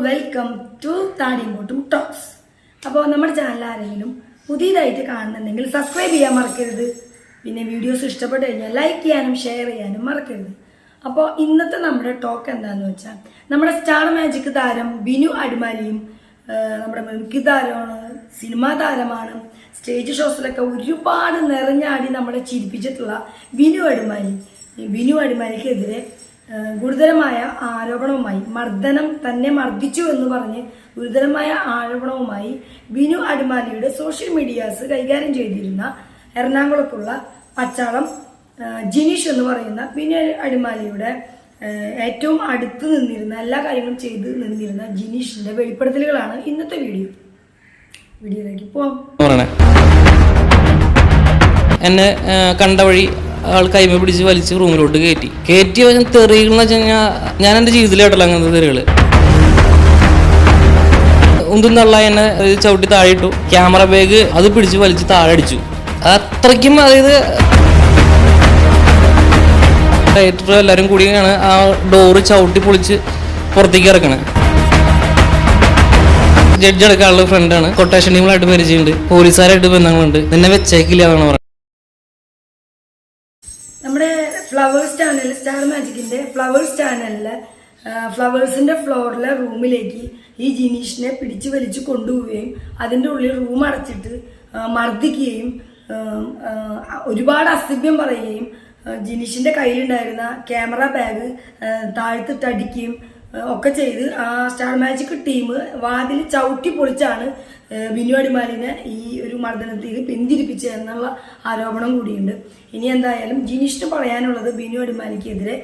Welcome to താടിമ്പോട്ടും talks. അപ്പോൾ നമ്മുടെ channel ആരെങ്കിലും പുതിയതായിട്ട് കാണുന്നുണ്ടെങ്കിൽ സബ്സ്ക്രൈബ് ചെയ്യാൻ മറക്കരുത്. പിന്നെ വീഡിയോസ് ഇഷ്ടപ്പെട്ട് കഴിഞ്ഞാൽ ലൈക്ക് ചെയ്യാനും ഷെയർ ചെയ്യാനും മറക്കരുത്. അപ്പോൾ ഇന്നത്തെ നമ്മുടെ ടോക്ക് എന്താണെന്ന് വെച്ചാൽ, നമ്മുടെ സ്റ്റാർ മാജിക് താരം ബിനു അടിമാലിയും നമ്മുടെ മിമിക്രി താരമാണ്, സിനിമാ താരമാണ്, സ്റ്റേജ് ഷോസിലൊക്കെ ഒരുപാട് നിറഞ്ഞാടി നമ്മളെ ചിരിപ്പിച്ചിട്ടുള്ള ബിനു അടിമാലിക്കെതിരെ ഗുരുതരമായ ആരോപണവുമായി തന്നെ മർദ്ദിച്ചു എന്ന് പറഞ്ഞ് ഗുരുതരമായ ആരോപണവുമായി ബിനു അടിമാലിയുടെ സോഷ്യൽ മീഡിയാസ് കൈകാര്യം ചെയ്തിരുന്ന എറണാകുളത്തുള്ള പച്ചാളം ജിനീഷ് എന്ന് പറയുന്ന ബിനു അടിമാലിയുടെ ഏറ്റവും അടുത്ത് നിന്നിരുന്ന എല്ലാ കാര്യങ്ങളും ചെയ്ത് നിന്നിരുന്ന ജിനീഷിന്റെ വെളിപ്പെടുത്തലുകളാണ് ഇന്നത്തെ വീഡിയോയിലേക്ക് പോവാം. എന്നെ കണ്ട വഴി ആൾ കൈമ പിടിച്ച് വലിച്ച് റൂമിലോട്ട് കയറ്റി തെറികൾ എന്ന് വെച്ച് കഴിഞ്ഞാൽ ഞാൻ എൻ്റെ ജീവിതത്തിൽ കേട്ടല്ലോ അങ്ങനത്തെ തെറികൾ. ഒന്നും തള്ള എന്നെ ചവിട്ടി താഴെ ഇട്ടു. ക്യാമറ ബാഗ് അത് പിടിച്ച് വലിച്ച് താഴെ അടിച്ചു. അത്രയ്ക്കും, അതായത് ഡയറക്ടർ എല്ലാവരും കൂടിയാണ് ആ ഡോറ് ചവിട്ടി പൊളിച്ച് പുറത്തേക്ക് ഇറക്കണേ. ജഡ്ജ് അടക്കമുള്ള ഫ്രണ്ടാണ്, കൊട്ടേഷൻ ടീമുകളായിട്ട് പരിചയമുണ്ട്, പോലീസുകാരായിട്ട് ബന്ധങ്ങളുണ്ട്. നിന്നെ വെച്ചേക്കില്ല എന്നാണ് പറയുന്നത്. നമ്മുടെ ഫ്ലവേഴ്സ് ചാനൽ, സ്റ്റാർ മാജിക്കിന്റെ ഫ്ലവേഴ്സ് ചാനലിലെ ഫ്ലവേഴ്സിന്റെ ഫ്ലോറിലെ റൂമിലേക്ക് ഈ ജിനീഷിനെ പിടിച്ചു വലിച്ചു കൊണ്ടുപോവുകയും അതിൻ്റെ ഉള്ളിൽ റൂം അടച്ചിട്ട് മർദ്ദിക്കുകയും ഒരുപാട് അസഭ്യം പറയുകയും ജിനീഷിന്റെ കയ്യിലുണ്ടായിരുന്ന ക്യാമറ ബാഗ് താഴ്ത്തിട്ടടിക്കുകയും ഒക്കെ ചെയ്ത് ആ സ്റ്റാർ മാജിക് ടീം വാതിൽ ചവിട്ടി പൊളിച്ചാണ് ബിനു അടിമാലിനെ ഈ ഒരു മർദ്ദനത്തിൽ പിന്തിരിപ്പിച്ചത് എന്നുള്ള ആരോപണം കൂടിയുണ്ട്. ഇനി എന്തായാലും ജിനീഷിന് പറയാനുള്ളത് ബിനു അടിമാലിക്കെതിരെ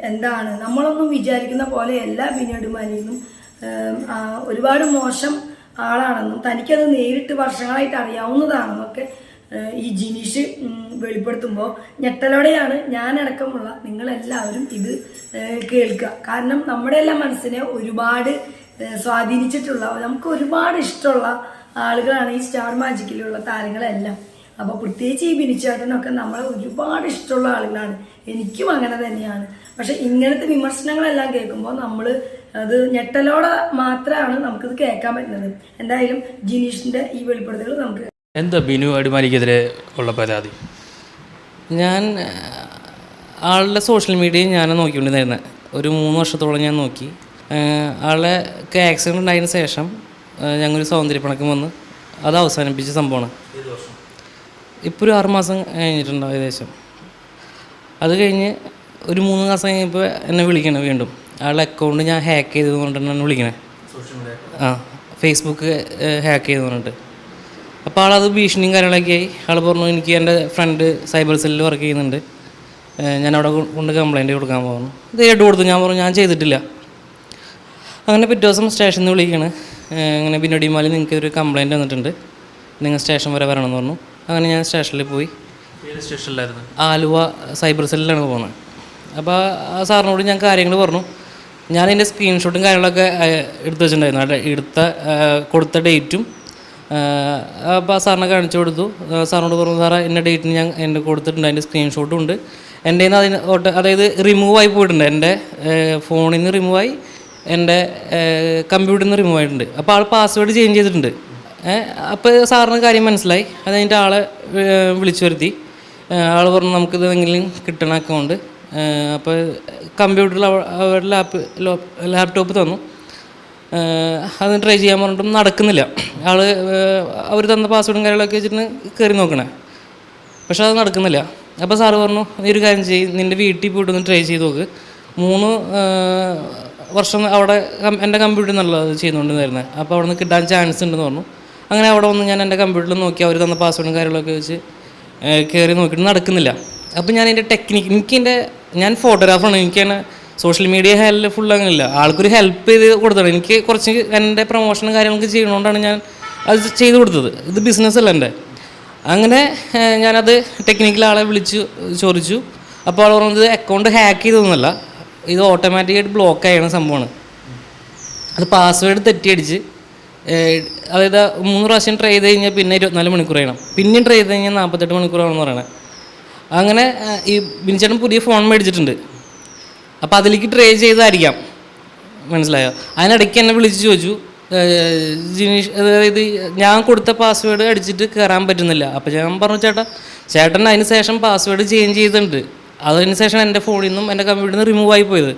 എന്താണ്, നമ്മളൊന്നും വിചാരിക്കുന്ന പോലെയല്ല ബിനു അടിമാലിയെന്നും ഒരുപാട് മോശം ആളാണെന്നും തനിക്കത് നേരിട്ട് വർഷങ്ങളായിട്ട് അറിയാവുന്നതാണെന്നൊക്കെ ഈ ജിനീഷ് വെളിപ്പെടുത്തുമ്പോൾ ഞെട്ടലോടെയാണ് ഞാനടക്കമുള്ള നിങ്ങളെല്ലാവരും ഇത് കേൾക്കുക. കാരണം നമ്മുടെ എല്ലാം മനസ്സിനെ ഒരുപാട് സ്വാധീനിച്ചിട്ടുള്ള, നമുക്ക് ഒരുപാട് ഇഷ്ടമുള്ള ആളുകളാണ് ഈ സ്റ്റാർ മാജിക്കിലുള്ള താരങ്ങളെല്ലാം. അപ്പോൾ പ്രത്യേകിച്ച് ഈ ബിനിച്ചേട്ടനൊക്കെ നമ്മളെ ഒരുപാട് ഇഷ്ടമുള്ള ആളുകളാണ്, എനിക്കും അങ്ങനെ തന്നെയാണ്. പക്ഷെ ഇങ്ങനത്തെ വിമർശനങ്ങളെല്ലാം കേൾക്കുമ്പോൾ നമ്മൾ അത് ഞെട്ടലോടെ മാത്രമാണ് നമുക്കിത് കേൾക്കാൻ പറ്റുന്നത്. എന്തായാലും ജിനീഷിന്റെ ഈ വെളിപ്പെടുത്തലുകൾ നമുക്ക് എന്താ ബിനു അടിമാലിക്കെതിരെ ഉള്ള പരാതി? ഞാൻ ആളുടെ സോഷ്യൽ മീഡിയ ഞാൻ നോക്കിക്കൊണ്ടിരുന്നത് ഒരു 3 വർഷത്തോളം ഞാൻ നോക്കി. ആളുടെ ആക്സിഡൻ്റ് ഉണ്ടായതിന് ശേഷം ഞങ്ങളൊരു സൗന്ദര്യപ്പണക്കം വന്ന് അത് അവസാനിപ്പിച്ച സംഭവമാണ്. ഇപ്പോൾ ഒരു 6 മാസം കഴിഞ്ഞിട്ടുണ്ടാവും ഏകദേശം. അത് കഴിഞ്ഞ് ഒരു 3 മാസം കഴിഞ്ഞപ്പോൾ എന്നെ വിളിക്കണം വീണ്ടും. ആളുടെ അക്കൗണ്ട് ഞാൻ ഹാക്ക് ചെയ്തത് കൊണ്ടാണ് എന്നെ വിളിക്കണേ. ഫേസ്ബുക്ക് ഹാക്ക് ചെയ്ത് പറഞ്ഞിട്ട്. അപ്പോൾ ആളത് ഭീഷണിയും കാര്യങ്ങളൊക്കെ ആയി. ആൾ പറഞ്ഞു, എനിക്ക് എൻ്റെ ഫ്രണ്ട് സൈബർ സെല്ലിൽ വർക്ക് ചെയ്യുന്നുണ്ട്, ഞാൻ അവിടെ കൊണ്ട് കംപ്ലയിൻറ്റ് കൊടുക്കാൻ പോകുന്നു. നേരിട്ട് കൊടുത്തു. ഞാൻ പറഞ്ഞു ഞാൻ ചെയ്തിട്ടില്ല. അങ്ങനെ പിറ്റേ ദിവസം സ്റ്റേഷനിൽ നിന്ന് വിളിക്കുകയാണ്, ഇങ്ങനെ ബിനു അടിമാലി നിങ്ങൾക്ക് ഒരു കംപ്ലയിൻറ്റ് വന്നിട്ടുണ്ട്, നിങ്ങൾ സ്റ്റേഷൻ വരെ വരണമെന്ന് പറഞ്ഞു. അങ്ങനെ ഞാൻ സ്റ്റേഷനിൽ പോയി. ഏത് സ്റ്റേഷനിലായിരുന്നു? ആലുവ സൈബർ സെല്ലിലാണ് പോകുന്നത്. അപ്പോൾ ആ സാറിനോട് ഞാൻ കാര്യങ്ങൾ പറഞ്ഞു. ഞാനതിൻ്റെ സ്ക്രീൻഷോട്ടും കാര്യങ്ങളൊക്കെ എടുത്ത് വെച്ചിട്ടുണ്ടായിരുന്നു. കൊടുത്ത ഡേറ്റും അപ്പോൾ ആ സാറിനെ കാണിച്ചു കൊടുത്തു. സാറിനോട് പറഞ്ഞു, സാറേ ഇന്ന ഡേറ്റിന് ഞാൻ എൻ്റെ കൊടുത്തിട്ടുണ്ട്, അതിൻ്റെ സ്ക്രീൻഷോട്ടും ഉണ്ട്. എൻ്റെ അതായത് റിമൂവ് ആയി പോയിട്ടുണ്ട്, എൻ്റെ ഫോണിൽ നിന്ന് റിമൂവായി, എൻ്റെ കമ്പ്യൂട്ടറിൽ നിന്ന് റിമൂവ് ആയിട്ടുണ്ട്. അപ്പോൾ ആൾ പാസ്വേഡ് ചേഞ്ച് ചെയ്തിട്ടുണ്ട്. അപ്പോൾ സാറിന് കാര്യം മനസ്സിലായി. അത് കഴിഞ്ഞിട്ട് ആളെ വിളിച്ചു വരുത്തി. ആൾ പറഞ്ഞു നമുക്കിത് എങ്കിലും കിട്ടണ അക്കൗണ്ട്. അപ്പോൾ കമ്പ്യൂട്ടറിൽ അവരുടെ ലാപ്ടോപ്പ് തന്നു. അത് ട്രൈ ചെയ്യാൻ പറഞ്ഞിട്ടും നടക്കുന്നില്ല. അവർ തന്ന പാസ്വേഡും കാര്യങ്ങളൊക്കെ വെച്ചിട്ട് കയറി നോക്കണേ, പക്ഷെ അത് നടക്കുന്നില്ല. അപ്പോൾ സാറ് പറഞ്ഞു, നീ ഒരു കാര്യം ചെയ്യും, നിൻ്റെ വീട്ടിൽ പോയിട്ടൊന്ന് ട്രൈ ചെയ്ത് നോക്ക്. 3 വർഷം അവിടെ എൻ്റെ കമ്പ്യൂട്ടറിൽ നിന്നുള്ളത് ചെയ്തുകൊണ്ടിരുന്നത്. അപ്പോൾ അവിടെ നിന്ന് കിട്ടാൻ ചാൻസ് ഉണ്ടെന്ന് പറഞ്ഞു. അങ്ങനെ അവിടെ വന്ന് ഞാൻ എൻ്റെ കമ്പ്യൂട്ടറിൽ നോക്കി, അവർ തന്ന പാസ്വേഡും കാര്യങ്ങളൊക്കെ വെച്ച് കയറി നോക്കിയിട്ട് നടക്കുന്നില്ല. അപ്പോൾ ഞാൻ എൻ്റെ ടെക്നിക്ക്, ഞാൻ ഫോട്ടോഗ്രാഫറാണ്, എനിക്ക് തന്നെ സോഷ്യൽ മീഡിയ ഫുൾ അങ്ങനെയില്ല. ആൾക്കൊരു ഹെൽപ്പ് ചെയ്ത് കൊടുത്തതാണ്. എനിക്ക് കുറച്ച് എൻ്റെ പ്രൊമോഷനും കാര്യങ്ങളൊക്കെ ചെയ്യണോണ്ടാണ് ഞാൻ അത് ചെയ്ത് കൊടുത്തത്. ഇത് ബിസിനസ്സല്ല എൻ്റെ. അങ്ങനെ ഞാനത് ടെക്നിക്കൽ ആളെ വിളിച്ച് ചോദിച്ചു. അപ്പോൾ ആൾ പറഞ്ഞത് അക്കൗണ്ട് ഹാക്ക് ചെയ്തൊന്നുമല്ല, ഇത് ഓട്ടോമാറ്റിക്കായിട്ട് ബ്ലോക്ക് ആയണ സംഭവമാണ്. അത് പാസ്വേഡ് തെറ്റിയടിച്ച്, അതായത് 3 പ്രാവശ്യം ട്രൈ ചെയ്ത് കഴിഞ്ഞാൽ പിന്നെ 24 മണിക്കൂർ ചെയ്യണം, പിന്നെയും ട്രൈ ചെയ്ത് കഴിഞ്ഞാൽ 48 മണിക്കൂറാണെന്ന് പറയണത്. അങ്ങനെ ഈ ബിനിച്ചേട്ടൻ പുതിയ ഫോൺ മേടിച്ചിട്ടുണ്ട്. അപ്പോൾ അതിലേക്ക് ട്രൈ ചെയ്തായിരിക്കാം മനസ്സിലായോ? അതിനിടയ്ക്ക് എന്നെ വിളിച്ച് ചോദിച്ചു, ജിനീഷ്, അതായത് ഞാൻ കൊടുത്ത പാസ്വേഡ് അടിച്ചിട്ട് കയറാൻ പറ്റുന്നില്ല. അപ്പോൾ ഞാൻ പറഞ്ഞു, ചേട്ടൻ അതിന് ശേഷം പാസ്വേഡ് ചേഞ്ച് ചെയ്തിട്ടുണ്ട്. അതിന് ശേഷം എൻ്റെ ഫോണിൽ നിന്നും എൻ്റെ കമ്പ്യൂട്ടറിൽ നിന്ന് റിമൂവ് ആയി പോയത്.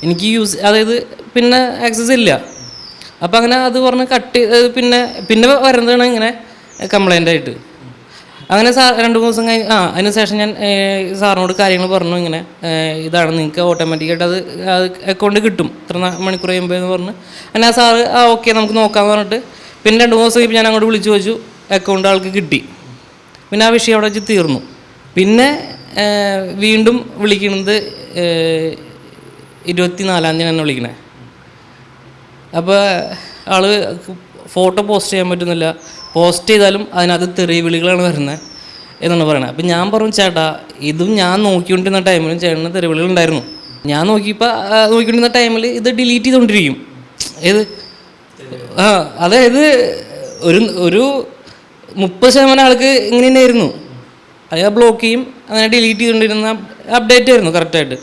എനിക്ക് അതായത് പിന്നെ ആക്സസ് ഇല്ല. അപ്പോൾ അങ്ങനെ അത് പറഞ്ഞ് പിന്നെ വരുന്നതാണ് ഇങ്ങനെ കംപ്ലൈൻ്റ് ആയിട്ട്. അങ്ങനെ 2-3 ദിവസം കഴിഞ്ഞ് അതിന് ശേഷം ഞാൻ സാറിനോട് കാര്യങ്ങൾ പറഞ്ഞു, ഇങ്ങനെ ഇതാണ്, നിങ്ങൾക്ക് ഓട്ടോമാറ്റിക്കായിട്ട് അത് അക്കൗണ്ട് കിട്ടും ഇത്ര മണിക്കൂർ കഴിയുമ്പോൾ എന്ന് പറഞ്ഞ്. അങ്ങനെ സാറ് ഓക്കെ നമുക്ക് നോക്കാമെന്ന് പറഞ്ഞിട്ട് പിന്നെ 2-3 ദിവസം കഴിയുമ്പോൾ ഞാൻ അങ്ങോട്ട് വിളിച്ച് ചോദിച്ചു, അക്കൗണ്ട് ആൾക്ക് കിട്ടി. പിന്നെ ആ വിഷയം അവിടെ വെച്ച് തീർന്നു. പിന്നെ വീണ്ടും വിളിക്കുന്നത് 24-ാം തീയതി എന്നെ വിളിക്കണേ. അപ്പോൾ ആള് ഫോട്ടോ പോസ്റ്റ് ചെയ്യാൻ പറ്റുന്നില്ല, പോസ്റ്റ് ചെയ്താലും അതിനകത്ത് തെറി വിളികളാണ് വരുന്നത് എന്നാണ് പറയണത്. അപ്പം ഞാൻ പറഞ്ഞു, ചേട്ടാ ഇതും ഞാൻ നോക്കിക്കൊണ്ടിരുന്ന ടൈമിലും ചേട്ടന് തെറി വിളികൾ ഉണ്ടായിരുന്നു. ഞാൻ നോക്കിക്കൊണ്ടിരുന്ന ടൈമിൽ ഇത് ഡിലീറ്റ് ചെയ്തുകൊണ്ടിരിക്കും. അതായത് ഒരു 30% ആൾക്ക് ഇങ്ങനെ തന്നെയായിരുന്നു. അത് ബ്ലോക്ക് ചെയ്യും, അങ്ങനെ ഡിലീറ്റ് ചെയ്തുകൊണ്ടിരുന്ന അപ്ഡേറ്റ് ആയിരുന്നു കറക്റ്റായിട്ട്.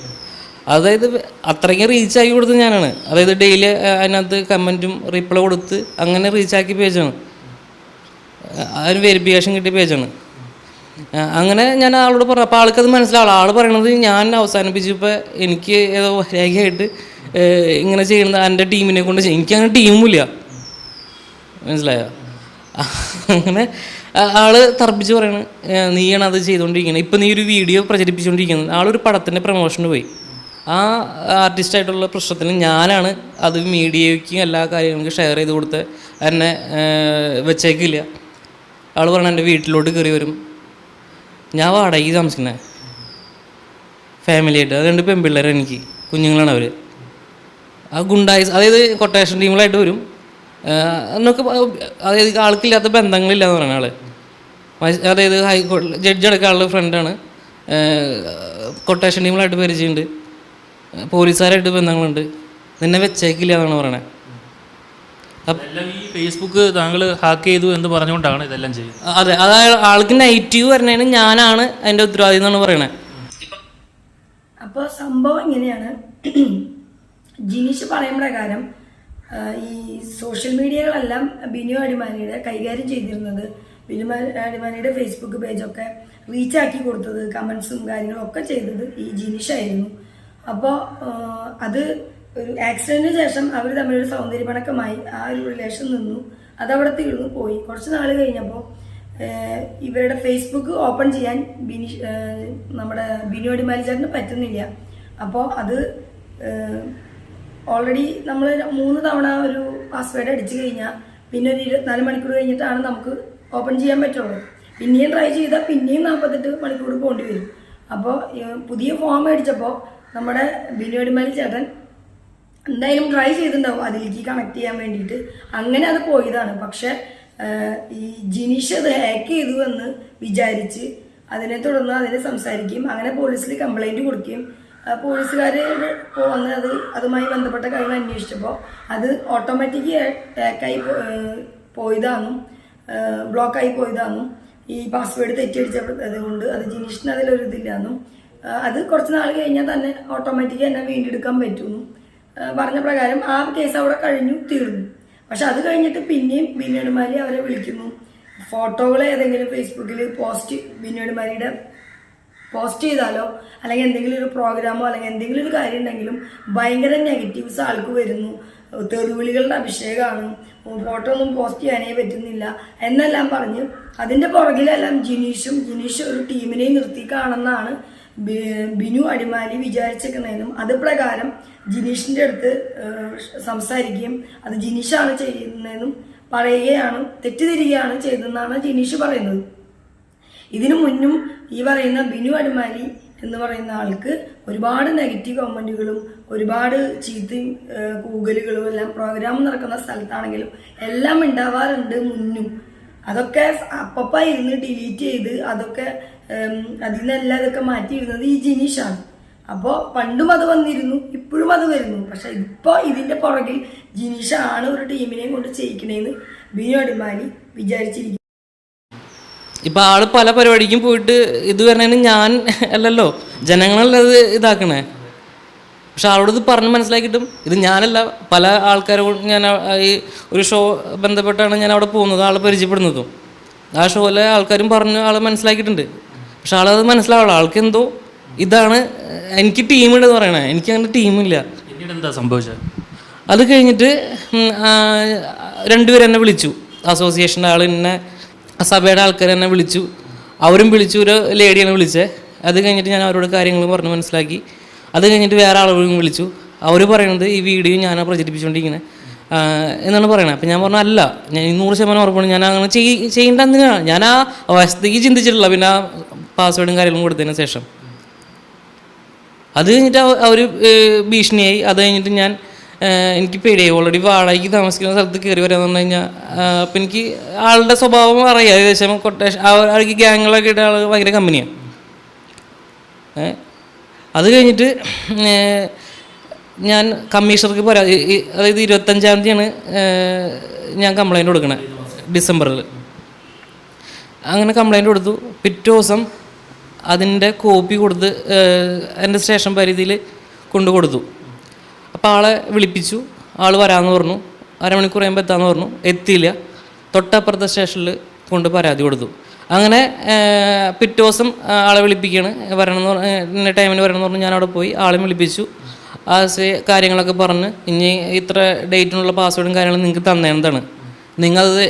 അതായത് അത്രയ്ക്ക് റീച്ചാക്കി കൊടുത്തത് ഞാനാണ്. അതായത് ഡെയിലി അതിനകത്ത് കമൻറ്റും റിപ്ലൈ കൊടുത്ത് അങ്ങനെ റീച്ചാക്കിയ പേജാണ്, അതിന് വെരിഫിക്കേഷൻ കിട്ടിയ പേജാണ്. അങ്ങനെ ഞാൻ ആളോട് പറഞ്ഞു. അപ്പോൾ ആൾക്കത് മനസ്സിലാവും. ആൾ പറയണത് ഞാൻ അവസാനിപ്പിച്ചപ്പോൾ എനിക്ക് ഏതോ രേഖയായിട്ട് ഇങ്ങനെ ചെയ്യുന്നത് എൻ്റെ ടീമിനെ കൊണ്ട് എനിക്കങ്ങനെ ടീമുമില്ല, മനസ്സിലായോ? അങ്ങനെ ആൾ തർപ്പിച്ച് പറയണ്, നീയാണ് അത് ചെയ്തുകൊണ്ടിരിക്കുന്നത്, ഇപ്പം നീ ഒരു വീഡിയോ പ്രചരിപ്പിച്ചുകൊണ്ടിരിക്കുന്നത്. ആളൊരു പടത്തിൻ്റെ പ്രൊമോഷന് പോയി. ആ ആർട്ടിസ്റ്റായിട്ടുള്ള പ്രശ്നത്തിന് ഞാനാണ് അത് മീഡിയയ്ക്കും എല്ലാ കാര്യങ്ങൾക്കും ഷെയർ ചെയ്ത് കൊടുത്ത് എന്നെ വെച്ചേക്കില്ല. ആൾ പറഞ്ഞ എൻ്റെ വീട്ടിലോട്ട് കയറി വരും. ഞാൻ വാടകയ്ക്ക് താമസിക്കുന്നത് ഫാമിലിയായിട്ട്. അത് 2 പെൺപിള്ളേർ, എനിക്ക് കുഞ്ഞുങ്ങളാണ് അവർ. ആ ഗുണ്ടായി, അതായത് കൊട്ടേഷൻ ടീമുകളായിട്ട് വരും എന്നൊക്കെ. അതായത് ആൾക്കില്ലാത്ത ബന്ധങ്ങളില്ല എന്ന് പറയുന്ന ആൾ. അതായത് ഹൈക്കോടതി ജഡ്ജി അടക്കമുള്ള ഫ്രണ്ടാണ്. കൊട്ടേഷൻ ടീമുകളായിട്ട് പരിചയമുണ്ട്, പോലീസുകാരായിട്ട് ബന്ധങ്ങളുണ്ട്. നിന്നെ വെച്ചേക്കില്ല എന്നാണ് പറയണത്. എല്ലാം ഈ ഫേസ്ബുക്ക് താങ്കൾ ഹാക്ക് ചെയ്തു എന്ന് പറഞ്ഞുകൊണ്ടാണ് ഇതെല്ലാം ചെയ്യുന്നത്. അതെ, അതായത് ആൾക്ക് നെഗറ്റീവ് പറഞ്ഞതിന് ഞാനാണ് അതിൻ്റെ ഉത്തരവാദി എന്നാണ് പറയണത്. അപ്പോൾ സംഭവം ഇങ്ങനെയാണ്. ജിനീഷ് പറയും പ്രകാരം ഈ സോഷ്യൽ മീഡിയകളെല്ലാം ബിനു അടിമാലിയുടെ കൈകാര്യം ചെയ്തിരുന്നത്, ബിനു അടിമാലിയുടെ ഫേസ്ബുക്ക് പേജൊക്കെ റീച്ചാക്കി കൊടുത്തത്, കമൻസും കാര്യങ്ങളും ഒക്കെ ചെയ്തത് ഈ ജിനീഷായിരുന്നു. അപ്പോൾ അത് ഒരു ആക്സിഡന്റിന് ശേഷം അവർ തമ്മിലൊരു സൗന്ദര്യപണക്കമായി ആ ഒരു റിലേഷൻ നിന്നു. അതവിടെ തീർന്നു പോയി. കുറച്ച് നാൾ കഴിഞ്ഞപ്പോൾ ഇവരുടെ ഫേസ്ബുക്ക് ഓപ്പൺ ചെയ്യാൻ നമ്മുടെ ബിനു അടിമാലി ചേട്ടന് പറ്റുന്നില്ല. അപ്പോൾ അത് ഓൾറെഡി നമ്മൾ 3 തവണ ഒരു പാസ്വേഡ് അടിച്ചു കഴിഞ്ഞാൽ പിന്നെ ഒരു 24 മണിക്കൂർ കഴിഞ്ഞിട്ടാണ് നമുക്ക് ഓപ്പൺ ചെയ്യാൻ പറ്റുള്ളൂ. പിന്നെയും ട്രൈ ചെയ്താൽ പിന്നെയും 48 മണിക്കൂർ പോകേണ്ടി വരും. അപ്പോൾ പുതിയ ഫോം മേടിച്ചപ്പോൾ നമ്മുടെ ബിനു അടിമാലി ചേട്ടൻ എന്തായാലും ട്രൈ ചെയ്തിട്ടുണ്ടാവും അതിലേക്ക് കണക്ട് ചെയ്യാൻ വേണ്ടിയിട്ട്. അങ്ങനെ അത് പോയതാണ്. പക്ഷെ ഈ ജിനീഷ് അത് ഹാക്ക് ചെയ്തു എന്ന് വിചാരിച്ച് അതിനെ തുടർന്ന് അതിനെ സംസാരിക്കുകയും അങ്ങനെ പോലീസിൽ കംപ്ലൈൻറ്റ് കൊടുക്കുകയും പോലീസുകാർ വന്ന് അതുമായി ബന്ധപ്പെട്ട കാര്യങ്ങൾ അന്വേഷിച്ചപ്പോൾ അത് ഓട്ടോമാറ്റിക് ഹാക്കായി പോയതാണെന്നും ബ്ലോക്കായി പോയതാണെന്നും ഈ പാസ്വേഡ് തെറ്റിയടിച്ചത് കൊണ്ട് അത് ജിനീഷിന് അതിലൊരു ഇതില്ലാന്നും അത് കുറച്ച് നാൾ കഴിഞ്ഞാൽ തന്നെ ഓട്ടോമാറ്റിക് തന്നെ വീണ്ടെടുക്കാൻ പറ്റുമെന്നും പറഞ്ഞ പ്രകാരം ആ കേസ് അവിടെ കഴിഞ്ഞു തീർന്നു. പക്ഷെ അത് കഴിഞ്ഞിട്ട് പിന്നെയും ബിനു അടിമാലി അവരെ വിളിക്കുന്നു. ഫോട്ടോകൾ ഏതെങ്കിലും ഫേസ്ബുക്കിൽ ബിനു അടിമാലിയുടെ പോസ്റ്റ് ചെയ്താലോ അല്ലെങ്കിൽ എന്തെങ്കിലും ഒരു പ്രോഗ്രാമോ അല്ലെങ്കിൽ എന്തെങ്കിലും ഒരു കാര്യം ഉണ്ടെങ്കിലും ഭയങ്കര നെഗറ്റീവ്സ് ആൾക്ക് വരുന്നു. തെറിവിളികളുടെ അഭിഷേകമാണ്, ഫോട്ടോ ഒന്നും പോസ്റ്റ് ചെയ്യാനേ പറ്റുന്നില്ല എന്നെല്ലാം പറഞ്ഞ് അതിൻ്റെ പുറകിലെല്ലാം ജിനീഷ് ഒരു ടീമിനെ നിർത്തി കാണുന്നതാണ് ബിനു അടിമാലി വിചാരിച്ചേക്കുന്നതെന്നും അത് പ്രകാരം ജിനീഷിൻ്റെ അടുത്ത് സംസാരിക്കുകയും അത് ജിനീഷാണ് ചെയ്യുന്നതെന്നും പറയുകയാണ്, തെറ്റിദ്ധരിക്കുകയാണ് ചെയ്തതെന്നാണ് ജിനീഷ് പറയുന്നത്. ഇതിനു മുന്നും ഈ പറയുന്ന ബിനു അടിമാലി എന്ന് പറയുന്ന ആൾക്ക് ഒരുപാട് നെഗറ്റീവ് കമൻറ്റുകളും ഒരുപാട് ചീത്തയും കൂകലുകളും എല്ലാം പ്രോഗ്രാം നടക്കുന്ന സ്ഥലത്താണെങ്കിലും എല്ലാം ഉണ്ടാവാറുണ്ട് മുന്നും. അതൊക്കെ അപ്പപ്പ ഇരുന്ന് ഡിലീറ്റ് ചെയ്ത് അതൊക്കെ അതിൽ നിന്നെല്ലാം ഇതൊക്കെ മാറ്റിയിരുന്നത് ഈ ജിനീഷാണ്. അപ്പോൾ പണ്ടും അത് വന്നിരുന്നു, ഇപ്പോഴും അത് വരുന്നു. പക്ഷെ ഇപ്പോൾ ഇതിൻ്റെ പുറകിൽ ജിനീഷാണ് ഒരു ടീമിനെയും കൊണ്ട് ചെയ്യിക്കണേന്ന് ബിനു അടിമാലി വിചാരിച്ചിരിക്കുന്നു. ഇപ്പം ആള് പല പരിപാടിക്കും പോയിട്ട് ഇത് പറഞ്ഞതിന് ഞാൻ അല്ലല്ലോ, ജനങ്ങളല്ല ഇത് ഇതാക്കണേ. പക്ഷെ ആളോട് ഇത് പറഞ്ഞ് മനസ്സിലാക്കിയിട്ടും ഇത് ഞാനല്ല, പല ആൾക്കാരോട് ഞാൻ ഈ ഒരു ഷോ ബന്ധപ്പെട്ടാണ് ഞാൻ അവിടെ പോകുന്നത്, ആളെ പരിചയപ്പെടുന്നതും. ആ ഷോയിലെ ആൾക്കാരും പറഞ്ഞ് ആൾ മനസ്സിലാക്കിയിട്ടുണ്ട്. പക്ഷെ ആളത് മനസ്സിലാവുള്ളൂ, ആൾക്ക് എന്തോ ഇതാണ് എനിക്ക് ടീമുണ്ടെന്ന് പറയണേ, എനിക്ക് അങ്ങനെ ടീമില്ല. പിന്നീട് എന്താ സംഭവിച്ചത്? അത് കഴിഞ്ഞിട്ട് രണ്ടുപേരും എന്നെ വിളിച്ചു, അസോസിയേഷൻ്റെ ആൾ എന്നെ, സഭയുടെ ആൾക്കാർ എന്നെ വിളിച്ചു, അവരും വിളിച്ചു, ഒരു ലേഡിയാണ് വിളിച്ചത്. അത് കഴിഞ്ഞിട്ട് ഞാൻ അവരോട് കാര്യങ്ങൾ പറഞ്ഞ് മനസ്സിലാക്കി. അത് കഴിഞ്ഞിട്ട് വേറെ ആളുകളും വിളിച്ചു, അവർ പറയുന്നത് ഈ വീഡിയോ ഞാനാണ് പ്രചരിപ്പിച്ചുകൊണ്ടിരിക്കുന്നത് എന്നാണ് പറയുന്നത്. അപ്പം ഞാൻ പറഞ്ഞു അല്ല, ഞാൻ 100% ഉറപ്പാണ്, ഞാൻ അങ്ങനെ ചെയ്യേണ്ട എന്തിനാണ്, ഞാൻ ആ അവസ്ഥയ്ക്ക് ചിന്തിച്ചിട്ടില്ല. പിന്നെ ആ പാസ്വേഡും കാര്യങ്ങളും കൊടുത്തതിന് ശേഷം അത് കഴിഞ്ഞിട്ട് അവർ ഭീഷണിയായി. അത് കഴിഞ്ഞിട്ട് എനിക്ക് പേടിയായി. ഓൾറെഡി വാടകയ്ക്ക് താമസിക്കുന്ന സ്ഥലത്ത് കയറി വരാമെന്ന് പറഞ്ഞു കഴിഞ്ഞാൽ അപ്പം എനിക്ക് ആളുടെ സ്വഭാവം അറിയാം, ഏകദേശം കൊട്ടേഷൻ ആൾക്ക് ഗ്യാങ്ങുകളൊക്കെ ഇട്ട ആൾ ഭയങ്കര കമ്പനിയാണ്. അത് കഴിഞ്ഞിട്ട് ഞാൻ കമ്മീഷണർക്ക് അതായത് 25-ാം തീയതിയാണ് ഞാൻ കംപ്ലൈൻറ്റ് കൊടുക്കണേ, ഡിസംബറിൽ. അങ്ങനെ കംപ്ലൈൻറ്റ് കൊടുത്തു. പിറ്റേ ദിവസം അതിൻ്റെ കോപ്പി കൊടുത്ത് എൻ്റെ സ്റ്റേഷൻ പരിധിയിൽ കൊണ്ടു കൊടുത്തു. അപ്പോൾ ആളെ വിളിപ്പിച്ചു, ആൾ വരാമെന്ന് പറഞ്ഞു, അരമണിക്കൂർ കഴിയുമ്പോൾ എത്താമെന്ന് പറഞ്ഞു, എത്തിയില്ല. തൊട്ടപ്പുറത്തെ സ്റ്റേഷനിൽ കൊണ്ട് പരാതി കൊടുത്തു. അങ്ങനെ പിറ്റേ ദിവസം ആളെ വിളിപ്പിക്കുകയാണ്, വരണമെന്ന് ഇന്ന ടൈമിന് വരണമെന്ന് പറഞ്ഞു. ഞാനവിടെ പോയി ആളെ വിളിപ്പിച്ചു. ആ കാര്യങ്ങളൊക്കെ പറഞ്ഞ് ഇനി ഇത്ര ഡേറ്റിനുള്ള പാസ്വേഡും കാര്യങ്ങളും നിങ്ങൾക്ക് തന്നേണ്ടതാണ്, നിങ്ങളത്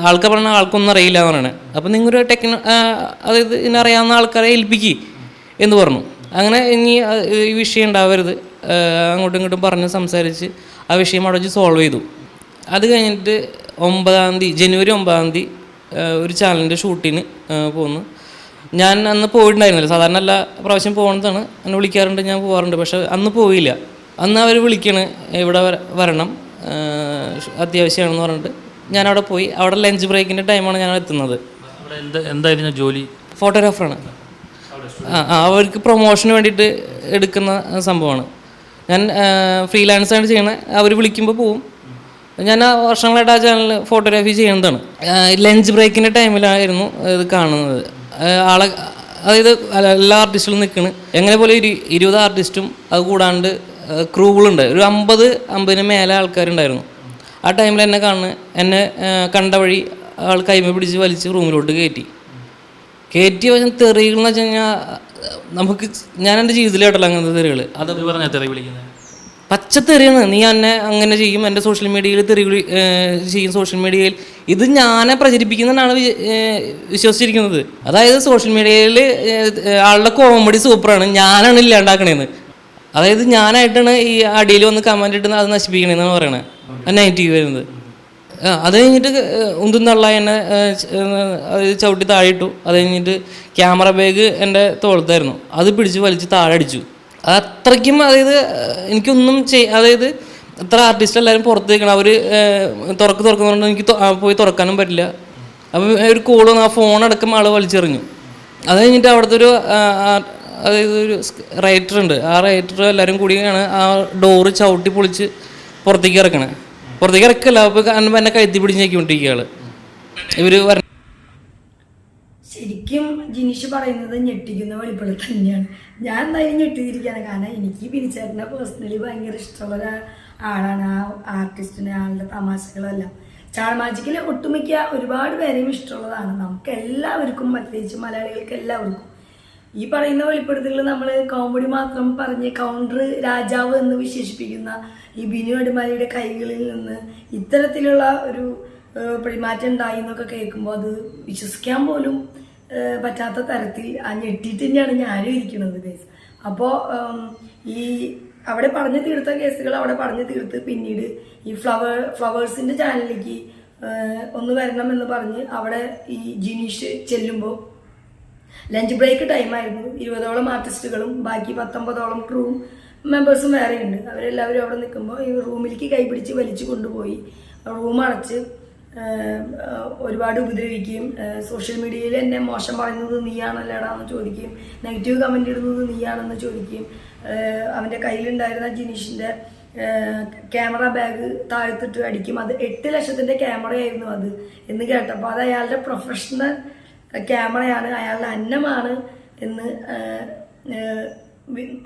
ആൾക്കാർ പറഞ്ഞാൽ ആൾക്കൊന്നും അറിയില്ല എന്ന് പറയണേ. അപ്പോൾ നിങ്ങളൊരു അതായത് ഇതിനറിയാവുന്ന ആൾക്കാരെ ഏൽപ്പിക്കുക എന്ന് പറഞ്ഞു. അങ്ങനെ ഇനി ഈ വിഷയം ഉണ്ടാവരുത്, അങ്ങോട്ടും ഇങ്ങോട്ടും പറഞ്ഞ് സംസാരിച്ച് ആ വിഷയം അവിടെ വെച്ച് സോൾവ് ചെയ്തു. അത് കഴിഞ്ഞിട്ട് ജനുവരി 9 ഒരു ചാനലിൻ്റെ ഷൂട്ടിന് പോന്നു. ഞാൻ അന്ന് പോയിട്ടുണ്ടായിരുന്നില്ല, സാധാരണ എല്ലാ പ്രാവശ്യം പോകുന്നതാണ്, എന്നെ വിളിക്കാറുണ്ട്, ഞാൻ പോകാറുണ്ട്. പക്ഷെ അന്ന് പോയില്ല. അന്ന് അവർ വിളിക്കണ് ഇവിടെ വരണം അത്യാവശ്യമാണെന്ന് പറഞ്ഞിട്ട് ഞാനവിടെ പോയി. അവിടെ ലഞ്ച് ബ്രേക്കിൻ്റെ ടൈമാണ് ഞാൻ എത്തുന്നത്. എന്തായിരുന്നു ജോലി? ഫോട്ടോഗ്രാഫറാണ്. അവർക്ക് പ്രൊമോഷന് വേണ്ടിയിട്ട് എടുക്കുന്ന സംഭവമാണ്. ഞാൻ ഫ്രീലാൻസായിട്ട് ചെയ്യണത്. അവർ വിളിക്കുമ്പോൾ പോവും. ഞാൻ വർഷങ്ങളായിട്ട് ആ ചാനലിൽ ഫോട്ടോഗ്രാഫി ചെയ്യുന്നതാണ്. ലഞ്ച് ബ്രേക്കിൻ്റെ ടൈമിലായിരുന്നു ഇത് കാണുന്നത്. അതായത് എല്ലാ ആർട്ടിസ്റ്റുകളും നിൽക്കണ് എങ്ങനെ പോലെ 20 ആർട്ടിസ്റ്റും അത് കൂടാണ്ട് ക്രൂകളുണ്ട്, ഒരു 50 മേലെ ആൾക്കാരുണ്ടായിരുന്നു. ആ ടൈമിൽ എന്നെ കണ്ട വഴി ആൾ കൈമ പിടിച്ച് വലിച്ച് റൂമിലോട്ട് കയറ്റി പക്ഷേ തെറികളെന്ന് വെച്ച് കഴിഞ്ഞാൽ ഞാൻ എൻ്റെ ജീവിതത്തിൽ കേട്ടല്ലോ അങ്ങനത്തെ തെറികൾ. അത് പറഞ്ഞാൽ തെറി വിളിക്കുന്നത് പച്ചത്തെറിയാണ്. നീ എന്നെ അങ്ങനെ ചെയ്യും, എൻ്റെ സോഷ്യൽ മീഡിയയിൽ തെറി ചെയ്യും, സോഷ്യൽ മീഡിയയിൽ ഇത് ഞാനെ പ്രചരിപ്പിക്കുന്നതാണ് വിശ്വസിച്ചിരിക്കുന്നത്. അതായത് സോഷ്യൽ മീഡിയയിൽ ആളുടെ കോമഡി സൂപ്പറാണ്, ഞാനാണ് ഇല്ലാണ്ടാക്കണേന്ന്. അതായത് ഞാനായിട്ടാണ് ഈ അടിയിൽ വന്ന് കമൻറ്റ് ഇട്ട് അത് നശിപ്പിക്കണേന്നാണ് പറയണത്, നെഗറ്റീവ് വരുന്നത്. അത് കഴിഞ്ഞിട്ട് ഉന്തും തള്ള എന്നെ ചവിട്ടി താഴെ ഇട്ടു. അത് കഴിഞ്ഞിട്ട് ക്യാമറ ബാഗ് എൻ്റെ തോളത്തായിരുന്നു, അത് പിടിച്ച് വലിച്ച് താഴെ അടിച്ചു. അത് അത്രയ്ക്കും, അതായത് എനിക്കൊന്നും അതായത് എത്ര ആർട്ടിസ്റ്റ് എല്ലാവരും പുറത്ത് നിൽക്കണം, അവർ തുറക്കുന്നതുകൊണ്ട് എനിക്ക് പോയി തുറക്കാനും പറ്റില്ല. അപ്പം ഒരു കോൾ വന്ന് ആ ഫോണടക്കം ആൾ വലിച്ചെറിഞ്ഞു. അത് കഴിഞ്ഞിട്ട് അവിടുത്തെ അതായത് ഒരു റൈറ്റർ ഉണ്ട്, ആ റൈറ്റർ എല്ലാവരും കൂടിയാണ് ആ ഡോറ് ചവിട്ടി പൊളിച്ച് പുറത്തേക്ക് ഇറക്കണേ. പുറത്തേക്ക് ഇറക്കല്ല, അപ്പോൾ എന്നെ കഴുത്തി പിടിച്ച് ഞെക്കിക്കൊണ്ടിരിക്കുക ഇവർ. ശരിക്കും ജിനീഷ് പറയുന്നത് ഞെട്ടിക്കുന്ന വെളിപ്പെടുത്തൽ തന്നെയാണ്. ഞാൻ എന്തായാലും ഞെട്ടിയിരിക്കുകയാണ്, കാരണം എനിക്ക് ബിനിച്ചേട്ടനെ പേഴ്സണലി ഭയങ്കര ഇഷ്ടമുള്ള ആളാണ്. ആ ആർട്ടിസ്റ്റിനെ, ആളുടെ തമാശകളെല്ലാം ചാൾമാജിക്കിൽ ഒട്ടുമിക്ക ഒരുപാട് പേരെയും ഇഷ്ടമുള്ളതാണ് നമുക്ക് എല്ലാവർക്കും, പ്രത്യേകിച്ച് മലയാളികൾക്ക് എല്ലാവർക്കും. ഈ പറയുന്ന വെളിപ്പെടുത്തലുകൾ നമ്മൾ കോമഡി മാത്രം പറഞ്ഞ് കൗണ്ടർ രാജാവ് എന്ന് വിശേഷിപ്പിക്കുന്ന ഈ ബിനു അടിമാലിയുടെ കൈകളിൽ നിന്ന് ഇത്തരത്തിലുള്ള ഒരു പെരുമാറ്റം ഉണ്ടായി എന്നൊക്കെ കേൾക്കുമ്പോൾ അത് വിശ്വസിക്കാൻ പോലും പറ്റാത്ത തരത്തിൽ ഞെട്ടിയിട്ട് തന്നെയാണ് ഞാനും ഇരിക്കുന്നത് കേസ്. അപ്പോൾ ഈ അവിടെ പറഞ്ഞു തീർത്ത കേസുകൾ അവിടെ പറഞ്ഞു തീർത്ത് പിന്നീട് ഈ ഫ്ലവേഴ്സിൻ്റെ ചാനലിലേക്ക് ഒന്ന് വരണം എന്ന് പറഞ്ഞ് അവിടെ ഈ ജിനീഷ് ചെല്ലുമ്പോൾ ലഞ്ച് ബ്രേക്ക് ടൈമായിരുന്നു. 20ഓളം ആർട്ടിസ്റ്റുകളും ബാക്കി 19ഓളം ക്രൂ മെമ്പേഴ്സും വേറെയുണ്ട്. അവരെല്ലാവരും അവിടെ നിൽക്കുമ്പോൾ ഈ റൂമിലേക്ക് കൈപിടിച്ച് വലിച്ചു കൊണ്ടുപോയി റൂം അടച്ച് ഒരുപാട് ഉപദ്രവിക്കുകയും സോഷ്യൽ മീഡിയയിൽ എന്നെ മോശം പറയുന്നത് നീയാണല്ലേടാന്ന് ചോദിക്കുകയും നെഗറ്റീവ് കമൻ്റ് ഇടുന്നത് നീയാണെന്ന് ചോദിക്കുകയും അവൻ്റെ കയ്യിലുണ്ടായിരുന്ന ജിനീഷിൻ്റെ ക്യാമറ ബാഗ് താഴ്ത്തിട്ട് അടിക്കും. അത് 8 ലക്ഷത്തിൻ്റെ ക്യാമറയായിരുന്നു അത് എന്ന് കേട്ടപ്പോൾ അത് അയാളുടെ പ്രൊഫഷണൽ ക്യാമറയാണ്, അയാളുടെ അന്നമാണ് എന്ന്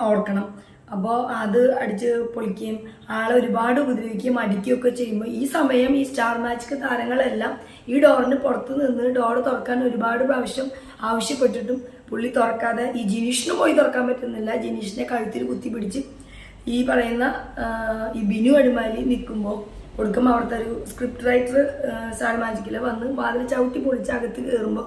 ഓർക്കണം. അപ്പോൾ അത് അടിച്ച് പൊളിക്കുകയും ആളെ ഒരുപാട് ഉപദ്രവിക്കുകയും അടിക്കുകയൊക്കെ ചെയ്യുമ്പോൾ ഈ സമയം ഈ സ്റ്റാർ മാജിക് താരങ്ങളെല്ലാം ഈ ഡോറിന് പുറത്ത് നിന്ന് ഡോർ തുറക്കാൻ ഒരുപാട് പ്രാവശ്യം ആവശ്യപ്പെട്ടിട്ടും പുള്ളി തുറക്കാതെ ഈ ജിനീഷിന് പോയി തുറക്കാൻ പറ്റുന്നില്ല. ജിനീഷിനെ കഴുത്തിൽ കുത്തിപ്പിടിച്ച് ഈ പറയുന്ന ഈ ബിനു അടിമാലി നിൽക്കുമ്പോൾ കൊടുക്കുമ്പോൾ അവിടുത്തെ ഒരു സ്ക്രിപ്റ്റ് റൈറ്റർ സ്റ്റാർ മാജിക്കിൽ വന്ന് വാതിൽ ചവിട്ടി പൊളിച്ച് അകത്ത് കയറുമ്പോൾ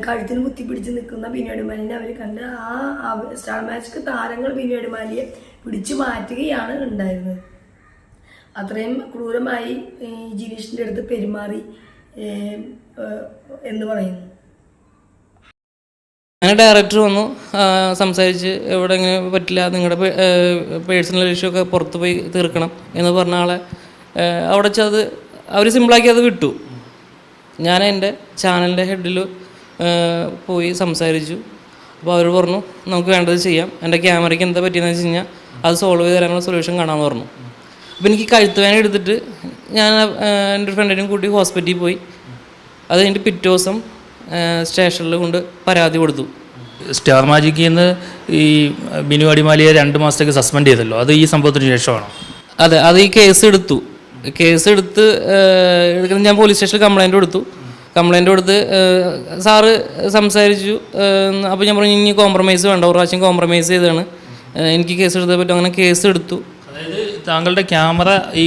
കഴുത്തിന് കുത്തിപ്പിടിച്ച് നിൽക്കുന്ന ബിനു അടിമാലിനെ അവർ കണ്ട് ആ സ്റ്റാർ മാജിക് താരങ്ങൾ ബിനു അടിമാലിയെ പിടിച്ചു മാറ്റുകയാണ് ഉണ്ടായിരുന്നത്. അത്രയും ക്രൂരമായി ജിനീഷിൻ്റെ അടുത്ത് പെരുമാറി എന്ന് പറയുന്നു. അങ്ങനെ ഡയറക്ടർ വന്നു സംസാരിച്ച് ഇവിടെ ഇങ്ങനെ പറ്റില്ല, നിങ്ങളുടെ പേഴ്സണൽ ഇഷ്യൂ ഒക്കെ പുറത്ത് പോയി തീർക്കണം എന്ന് പറഞ്ഞ ആളെ അവിടെ വെച്ച് അത് അവർ സിമ്പിളാക്കി അത് വിട്ടു. ഞാൻ എൻ്റെ ചാനലിൻ്റെ ഹെഡിൽ പോയി സംസാരിച്ചു. അപ്പോൾ അവർ പറഞ്ഞു നമുക്ക് വേണ്ടത് ചെയ്യാം, എൻ്റെ ക്യാമറയ്ക്ക് എന്താ പറ്റിയെന്ന് വെച്ച് കഴിഞ്ഞാൽ അത് സോൾവ് ചെയ്ത് തരാനുള്ള സൊല്യൂഷൻ കാണാമെന്ന് പറഞ്ഞു. അപ്പോൾ എനിക്ക് കഴുത്ത് വേദന എടുത്തിട്ട് ഞാൻ എൻ്റെ ഫ്രണ്ടിനും കൂട്ടി ഹോസ്പിറ്റലിൽ പോയി. അത് കഴിഞ്ഞിട്ട് പിറ്റേ ദിവസം സ്റ്റേഷനിൽ കൊണ്ട് പരാതി കൊടുത്തു. സ്റ്റാർ മാജിക്കിൽ നിന്ന് ഈ ബിനു അടിമാലിയെ 2 മാസത്തേക്ക് സസ്പെൻഡ് ചെയ്തല്ലോ, അത് ഈ സംഭവത്തിന് ശേഷമാണോ? അതെ, അത് ഈ കേസ് എടുത്ത് ഞാൻ പോലീസ് സ്റ്റേഷനിൽ കംപ്ലൈൻറ്റ് കൊടുത്ത് സാറ് സംസാരിച്ചു. അപ്പോൾ ഞാൻ പറഞ്ഞു ഇനി കോംപ്രമൈസ് വേണ്ട, ഒരു പ്രാവശ്യം കോംപ്രമൈസ് ചെയ്താണ് എനിക്ക് കേസ് എടുത്തേ പറ്റും. അങ്ങനെ കേസ് എടുത്തു. അതായത് താങ്കളുടെ ക്യാമറ ഈ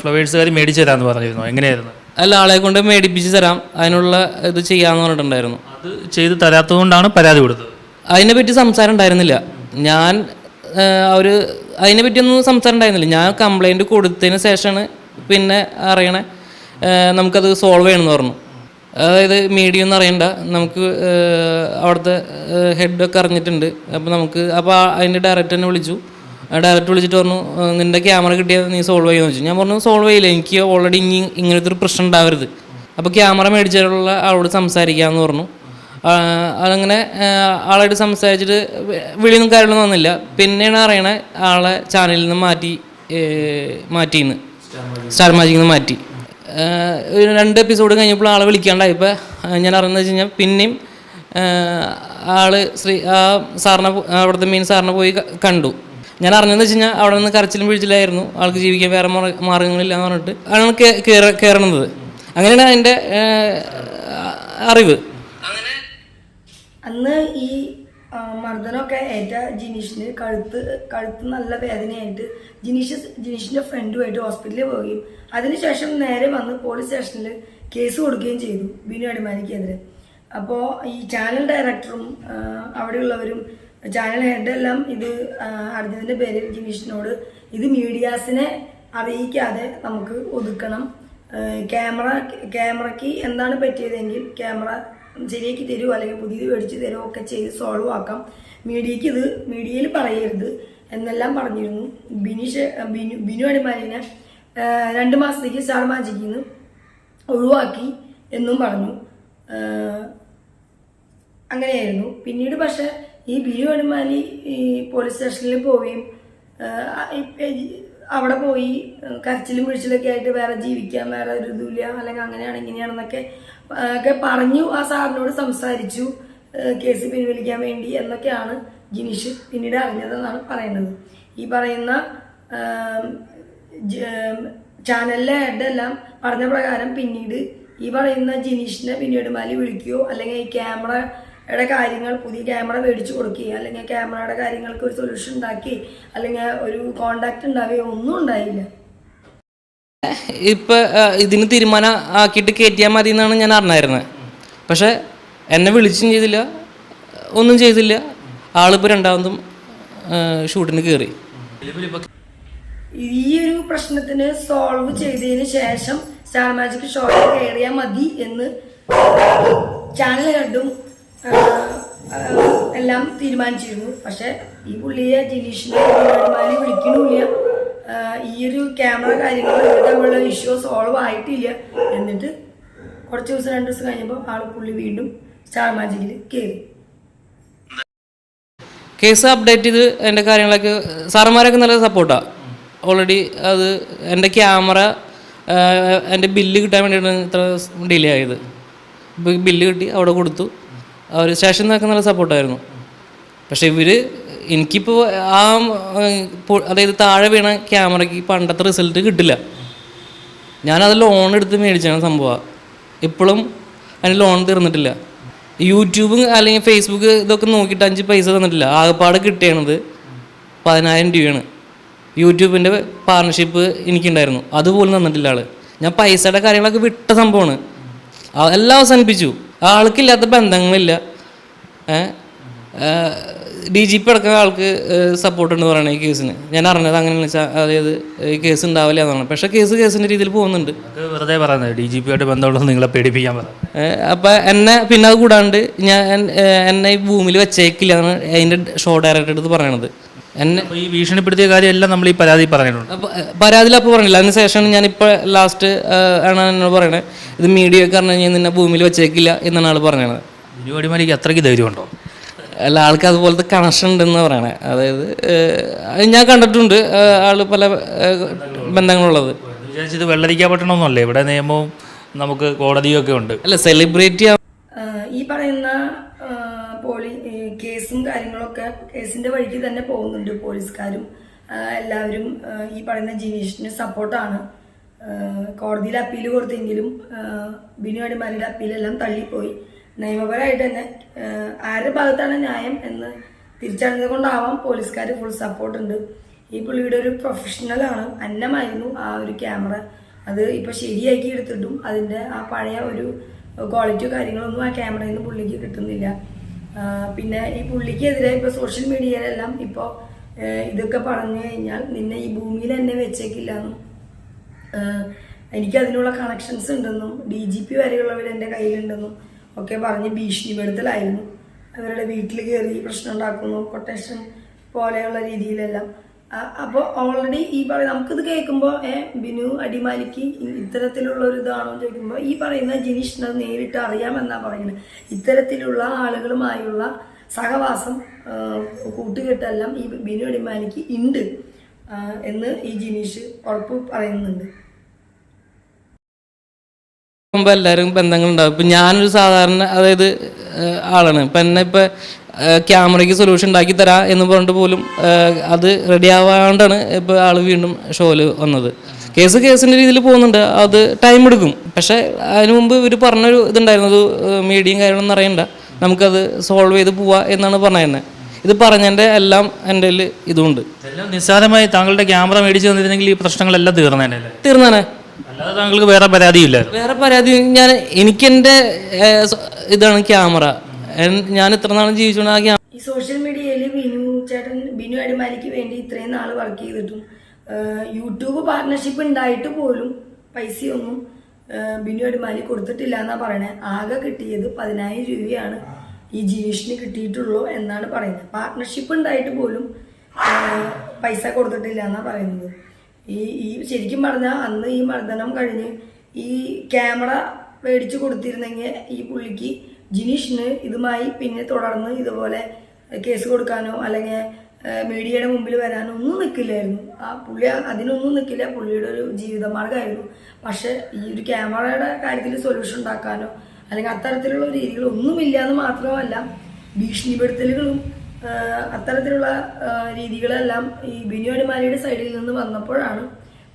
ഫ്ലവേഴ്സുകാർ മേടിച്ചു തരാമെന്ന് പറഞ്ഞിരുന്നു, എങ്ങനെയായിരുന്നു? അല്ല, ആളെ കൊണ്ട് മേടിപ്പിച്ച് തരാം, അതിനുള്ള ഇത് ചെയ്യാമെന്ന് പറഞ്ഞിട്ടുണ്ടായിരുന്നു. അത് ചെയ്ത് തരാത്തതുകൊണ്ടാണ് പരാതി കൊടുത്തത്. അതിനെപ്പറ്റി സംസാരം ഉണ്ടായിരുന്നില്ല. ഞാൻ അതിനെപ്പറ്റിയൊന്നും സംസാരം ഉണ്ടായിരുന്നില്ല. ഞാൻ കംപ്ലൈൻറ്റ് കൊടുത്തതിന് ശേഷമാണ് പിന്നെ അറിയണേ നമുക്കത് സോൾവ് ചെയ്യണമെന്ന് പറഞ്ഞു. അതായത് മീഡിയ ഒന്നും അറിയണ്ട, നമുക്ക് അവിടുത്തെ ഹെഡൊക്കെ അറിഞ്ഞിട്ടുണ്ട്. അപ്പോൾ അതിൻ്റെ ഡയറക്ടർ എന്നെ വിളിച്ചു. ഡയറക്ടർ വിളിച്ചിട്ട് പറഞ്ഞു നിൻ്റെ ക്യാമറ കിട്ടിയാൽ നീ സോൾവ് ചെയ്യുമെന്ന് വെച്ചു. ഞാൻ പറഞ്ഞു സോൾവ് ചെയ്യില്ല, എനിക്ക് ഓൾറെഡി ഇങ്ങനത്തെ ഒരു പ്രശ്നം ഉണ്ടാവരുത്. അപ്പോൾ ക്യാമറ മേടിച്ചിട്ടുള്ള ആളോട് സംസാരിക്കാമെന്ന് പറഞ്ഞു. അതങ്ങനെ ആളായിട്ട് സംസാരിച്ചിട്ട് വിളിയൊന്നും കാര്യങ്ങളൊന്നും വന്നില്ല. പിന്നെയാണ് അറിയണേ ആളെ ചാനലിൽ നിന്ന് മാറ്റിന്ന് സ്റ്റാർ മാജിക്കിൽ നിന്ന് മാറ്റി. 2 എപ്പിസോഡ് കഴിഞ്ഞപ്പോൾ ആളെ വിളിക്കാണ്ടായപ്പോൾ ഞാൻ അറിയുന്നത് വെച്ച് കഴിഞ്ഞാൽ പിന്നെയും സാറിനെ അവിടുത്തെ മെയിൻ സാറിനെ പോയി കണ്ടു. ഞാൻ അറിഞ്ഞതെന്ന് വെച്ച് കഴിഞ്ഞാൽ അവിടെ നിന്ന് കരച്ചിലും വീഴ്ചയിലായിരുന്നു, ആൾക്ക് ജീവിക്കാൻ വേറെ മാർഗ്ഗങ്ങളില്ല എന്ന് പറഞ്ഞിട്ട് ആണ് കയറണത്. അങ്ങനെയാണ് അതിൻ്റെ അറിവ്. അന്ന് ഈ മർദ്ദനമൊക്കെ ഏറ്റ ജിനീഷിന് കഴുത്ത് നല്ല വേദനയായിട്ട് ജിനീഷിൻ്റെ ഫ്രണ്ടുമായിട്ട് ഹോസ്പിറ്റലിൽ പോവുകയും അതിനുശേഷം നേരെ വന്ന് പോലീസ് സ്റ്റേഷനിൽ കേസ് കൊടുക്കുകയും ചെയ്തു ബിനു അടിമാലിക്കെതിരെ. അപ്പോൾ ഈ ചാനൽ ഡയറക്ടറും അവിടെയുള്ളവരും ചാനൽ ഹെഡെല്ലാം ഇത് അറിഞ്ഞതിൻ്റെ പേരിൽ ജിനീഷിനോട് ഇത് മീഡിയാസിനെ അറിയിക്കാതെ നമുക്ക് ഒതുക്കണം, ക്യാമറയ്ക്ക് എന്താണ് പറ്റിയതെങ്കിൽ ക്യാമറ ശരിയാക്കി തരുമോ അല്ലെങ്കിൽ പുതിയത് മേടിച്ച് തരുമോ ഒക്കെ ചെയ്ത് സോൾവ് ആക്കാം, മീഡിയയിൽ പറയരുത് എന്നെല്ലാം പറഞ്ഞിരുന്നു. ബിനു അടിമാലിനെ 2 മാസത്തേക്ക് സ്റ്റാർ മാജിക്കിൽ നിന്ന് ഒഴിവാക്കി എന്നും പറഞ്ഞു. അങ്ങനെയായിരുന്നു. പിന്നീട് പക്ഷേ ഈ ബിനു അടിമാലി ഈ പോലീസ് സ്റ്റേഷനിൽ പോവുകയും അവിടെ പോയി കരച്ചിലും വീഴ്ചയിലൊക്കെ ആയിട്ട് വേറെ ജീവിക്കാം, വേറെ ഒരു ഇതുമില്ല, അല്ലെങ്കിൽ അങ്ങനെയാണ് ഇങ്ങനെയാണെന്നൊക്കെ പറഞ്ഞു. ആ സാറിനോട് സംസാരിച്ചു കേസ് പിൻവലിക്കാൻ വേണ്ടി എന്നൊക്കെയാണ് ജിനീഷ് പിന്നീട് അറിഞ്ഞതെന്നാണ് പറയുന്നത്. ഈ പറയുന്ന ചാനലിലെ ഹെഡെല്ലാം പറഞ്ഞ പ്രകാരം പിന്നീട് ഈ പറയുന്ന ജിനീഷിനെ പിന്നീട് മാലി വിളിക്കുകയോ അല്ലെങ്കിൽ ഈ ക്യാമറയുടെ കാര്യങ്ങൾ പുതിയ ക്യാമറ മേടിച്ചു കൊടുക്കുകയോ അല്ലെങ്കിൽ ക്യാമറയുടെ കാര്യങ്ങൾക്ക് ഒരു സൊല്യൂഷൻ ഉണ്ടാക്കി അല്ലെങ്കിൽ ഒരു കോണ്ടാക്ട് ഉണ്ടാവുകയോ ഒന്നും ഉണ്ടായില്ല. ഇപ്പം ഇതിന് തീരുമാനം ആക്കിയിട്ട് കയറ്റിയാൽ മതി എന്നാണ് ഞാൻ അറിഞ്ഞായിരുന്നത്. പക്ഷെ എന്നെ വിളിച്ചും ചെയ്തില്ല, ഒന്നും ചെയ്തില്ല. ആളിപ്പോൾ 2ാമതും ഷൂട്ടിന് കയറി. ഈ ഒരു പ്രശ്നത്തിന് സോൾവ് ചെയ്തതിന് ശേഷം സ്റ്റാർ മാജിക് ഷോയിൽ കയറിയാൽ മതി എന്ന് ചാനൽ ഹെഡും എല്ലാം തീരുമാനിച്ചിരുന്നു. പക്ഷെ ഈ പുള്ളിയെ ജിനീഷിനെ വിളിക്കണില്ല, ഈ ഒരു ക്യാമറ കാര്യങ്ങൾ തമ്മിലുള്ള ഇഷ്യൂ സോൾവ് ആയിട്ടില്ല. എന്നിട്ട് കുറച്ച് ദിവസം 2 ദിവസം കഴിഞ്ഞപ്പോൾ പുള്ളി വീണ്ടും സ്റ്റാർ മാജിക്കിൽ കയറി. കേസ് അപ്ഡേറ്റ് ചെയ്ത് എൻ്റെ കാര്യങ്ങളൊക്കെ സാറന്മാരൊക്കെ നല്ല സപ്പോർട്ടാണ്. ഓൾറെഡി അത് എൻ്റെ ക്യാമറ എൻ്റെ ബില്ല് കിട്ടാൻ വേണ്ടിയിട്ടാണ് ഇത്ര ഡിലേ ആയത്. ബില്ല് കിട്ടി അവിടെ കൊടുത്തു. അവർ സ്റ്റേഷനിൽ നിന്നൊക്കെ നല്ല സപ്പോർട്ടായിരുന്നു. പക്ഷേ ഇവർ എനിക്കിപ്പോൾ ആ അതായത് താഴെ വീണ ക്യാമറയ്ക്ക് പണ്ടത്തെ റിസൾട്ട് കിട്ടില്ല. ഞാനത് ലോൺ എടുത്ത് മേടിച്ചാണ് സംഭവം. ഇപ്പോഴും അതിന് ലോൺ തീർന്നിട്ടില്ല. യൂട്യൂബ് അല്ലെങ്കിൽ ഫേസ്ബുക്ക് ഇതൊക്കെ നോക്കിയിട്ട് 5 പൈസ തന്നിട്ടില്ല. ആകെപ്പാട് കിട്ടിയത് 10,000 രൂപയാണ്. യൂട്യൂബിൻ്റെ പാർട്ണർഷിപ്പ് എനിക്കുണ്ടായിരുന്നു, അതുപോലും തന്നിട്ടില്ല ആൾ. ഞാൻ പൈസയുടെ കാര്യങ്ങളൊക്കെ വിട്ട സംഭവമാണ്. എല്ലാം അവസാനിപ്പിച്ചു. ആൾക്കില്ലാത്ത ബന്ധങ്ങളില്ല. DGP അടക്കം ആൾക്ക് സപ്പോർട്ടുണ്ട് പറയണേ ഈ കേസിന്. ഞാൻ അറിഞ്ഞത് അങ്ങനെയാണെന്ന് വെച്ചാൽ അതായത് ഈ കേസ് ഉണ്ടാവില്ല എന്നാണ്. പക്ഷേ കേസിൻ്റെ രീതിയിൽ പോകുന്നുണ്ട്. വെറുതെ പറയുന്നത് DGP ആയിട്ട് ബന്ധമുള്ളത് നിങ്ങളെ പേടിപ്പിക്കാൻ പറയാം. അപ്പം എന്നെ പിന്നെ അത് കൂടാണ്ട് എന്നെ ഈ ഭൂമിയിൽ വെച്ചേക്കില്ല എന്നാണ് അതിൻ്റെ ഷോ ഡയറക്ടർ അടുത്ത് പറയണത്. എന്നെ ഈ ഭീഷണിപ്പെടുത്തിയ കാര്യമെല്ലാം നമ്മൾ ഈ പരാതി പറഞ്ഞിട്ടുണ്ട്. പരാതിയിൽ അപ്പോൾ പറഞ്ഞില്ല. അതിന് ശേഷം ഞാനിപ്പോൾ ലാസ്റ്റ് ആണ് എന്നോട് പറയണത്, ഇത് മീഡിയ ഒക്കെ പറഞ്ഞു കഴിഞ്ഞാൽ നിന്നെ ഭൂമിയിൽ വെച്ചേക്കില്ല എന്നാണ് ആൾ പറഞ്ഞത്. ബിനു അടിമാലിക്ക് അത്രയ്ക്ക് ധൈര്യമുണ്ടോ? അല്ല, ആൾക്ക് അതുപോലത്തെ കണക്ഷൻ ഉണ്ടെന്ന് പറയണേ. അതായത് ഞാൻ കണ്ടിട്ടുണ്ട് ആൾ പല ബന്ധങ്ങളുള്ളത്. വിചാരിച്ചത് വെള്ളരിക്കാൻ പറ്റണമെന്നല്ലേ, ഇവിടെ നിയമവും നമുക്ക് കോടതിയൊക്കെ ഉണ്ട്. അല്ല, സെലിബ്രേറ്റ് ഈ പറയുന്ന കേസും കാര്യങ്ങളൊക്കെ കേസിൻ്റെ വഴിക്ക് തന്നെ പോകുന്നുണ്ട്. പോലീസുകാരും എല്ലാവരും ഈ പറയുന്ന ജിനീഷിന് സപ്പോർട്ടാണ്. കോടതിയിൽ അപ്പീൽ കൊടുത്തെങ്കിലും ബിനു അടിമാലിയുടെ അപ്പീലെല്ലാം തള്ളിപ്പോയി. നിയമപരമായിട്ട് തന്നെ ആരുടെ ഭാഗത്താണ് ന്യായം എന്ന് തിരിച്ചറിഞ്ഞത് കൊണ്ടാവാം പോലീസുകാർ ഫുൾ സപ്പോർട്ടുണ്ട്. ഈ പുള്ളിയുടെ ഒരു പ്രൊഫഷണലാണ്. അന്നമായിരുന്നു ആ ഒരു ക്യാമറ. അത് ഇപ്പോൾ ശരിയാക്കി എടുത്തിട്ടും അതിൻ്റെ ആ പഴയ ഒരു ക്വാളിറ്റിയോ കാര്യങ്ങളൊന്നും ആ ക്യാമറയിൽ നിന്ന് പുള്ളിക്ക് കിട്ടുന്നില്ല. പിന്നെ ഈ പുള്ളിക്കെതിരെ ഇപ്പോൾ സോഷ്യൽ മീഡിയയിലെല്ലാം ഇപ്പോൾ ഇതൊക്കെ പറഞ്ഞു കഴിഞ്ഞാൽ നിന്നെ ഈ ഭൂമിയിൽ എന്നെ വെച്ചേക്കില്ല എന്നും എനിക്കതിനുള്ള കണക്ഷൻസ് ഉണ്ടെന്നും DGP വരെയുള്ളവർ എൻ്റെ കയ്യിലുണ്ടെന്നും ഒക്കെ പറഞ്ഞ് ഭീഷണിപ്പെടുത്തലായിരുന്നു. അവരുടെ വീട്ടിൽ കയറി പ്രശ്നം ഉണ്ടാക്കുന്നു, കൊട്ടേഷൻ പോലെയുള്ള രീതിയിലെല്ലാം. അപ്പോൾ ഓൾറെഡി ഈ നമുക്കിത് കേൾക്കുമ്പോൾ ബിനു അടിമാലിക്ക് ഇത്തരത്തിലുള്ള ഒരു ഇതാണോ ചോദിക്കുമ്പോൾ ഈ പറയുന്ന ജിനീഷിനെ നേരിട്ട് അറിയാമെന്നാണ് പറയുന്നത്. ഇത്തരത്തിലുള്ള ആളുകളുമായുള്ള സഹവാസം കൂട്ടുകെട്ടെല്ലാം ഈ ബിനു അടിമാലിക്ക് ഉണ്ട് എന്ന് ഈ ജിനീഷ് ഉറപ്പ് പറയുന്നുണ്ട്. എല്ലാവരും ബന്ധങ്ങളുണ്ടാവും. ഇപ്പം ഞാനൊരു സാധാരണ അതായത് ആളാണ്. ഇപ്പം എന്നെ ഇപ്പം ക്യാമറയ്ക്ക് സൊല്യൂഷൻ ഉണ്ടാക്കി തരാം എന്ന് പറഞ്ഞിട്ട് പോലും അത് റെഡി ആവാണ്ടാണ് ഇപ്പോൾ ആൾ വീണ്ടും ഷോയിൽ വന്നത്. കേസിൻ്റെ രീതിയിൽ പോകുന്നുണ്ട്. അത് ടൈം എടുക്കും. പക്ഷേ അതിനു മുമ്പ് ഇവർ പറഞ്ഞൊരു ഇതുണ്ടായിരുന്നു, അത് മീഡിയയും കാര്യങ്ങളൊന്നും അറിയണ്ട, നമുക്കത് സോൾവ് ചെയ്ത് പോവാം എന്നാണ് പറഞ്ഞത്. ഇത് പറഞ്ഞതിൻ്റെ എല്ലാം എൻ്റെ കയ്യിൽ ഇതുമുണ്ട്. നിസ്സാരമായി താങ്കളുടെ ക്യാമറ മേടിച്ച് തന്നിരുന്നെങ്കിൽ ഈ പ്രശ്നങ്ങളെല്ലാം തീർന്നേനെ. അല്ലാതെ താങ്കൾക്ക് വേറെ പരാതിയില്ല? വേറെ പരാതി എനിക്കെൻ്റെ ഇതാണ് ക്യാമറ. ഞാൻ ഇത്ര നാളും ജീവിച്ചോണ്ട് ആ ക്യാമറ. ഈ സോഷ്യൽ മീഡിയയിൽ ബിനു അടിമാലിക്ക് വേണ്ടി ഇത്രയും നാൾ വർക്ക് ചെയ്തിട്ടും യൂട്യൂബ് പാർട്ണർഷിപ്പ് ഉണ്ടായിട്ട് പോലും പൈസയൊന്നും ബിനു അടിമാലി കൊടുത്തിട്ടില്ല എന്നാണ് പറയണത്. ആകെ കിട്ടിയത് 10,000 രൂപയാണ് ഈ ജിനീഷിന് കിട്ടിയിട്ടുള്ളൂ എന്നാണ് പറയുന്നത്. പാർട്ണർഷിപ്പ് ഉണ്ടായിട്ട് പോലും പൈസ കൊടുത്തിട്ടില്ല എന്നാണ് പറയുന്നത്. ഈ ശരിക്കും പറഞ്ഞാൽ അന്ന് ഈ മർദ്ദനം കഴിഞ്ഞ് ഈ ക്യാമറ മേടിച്ചു കൊടുത്തിരുന്നെങ്കിൽ ഈ പുള്ളിക്ക് ജിനീഷിന് ഇതുമായി പിന്നെ തുടർന്ന് ഇതുപോലെ കേസ് കൊടുക്കാനോ അല്ലെങ്കിൽ മീഡിയയുടെ മുമ്പിൽ വരാനോ ഒന്നും നിൽക്കില്ലായിരുന്നു. ആ പുള്ളി അതിനൊന്നും നിൽക്കില്ല. പുള്ളിയുടെ ഒരു ജീവിതമാർഗ്ഗമായിരുന്നു. പക്ഷേ ഈ ഒരു ക്യാമറയുടെ കാര്യത്തിൽ സൊല്യൂഷൻ ഉണ്ടാക്കാനോ അല്ലെങ്കിൽ അത്തരത്തിലുള്ള രീതികളൊന്നുമില്ല എന്ന് മാത്രമല്ല, ഭീഷണിപ്പെടുത്തലുകളും അത്തരത്തിലുള്ള രീതികളെല്ലാം ഈ ബിനു അടിമാലിയുടെ സൈഡിൽ നിന്ന് വന്നപ്പോഴാണ്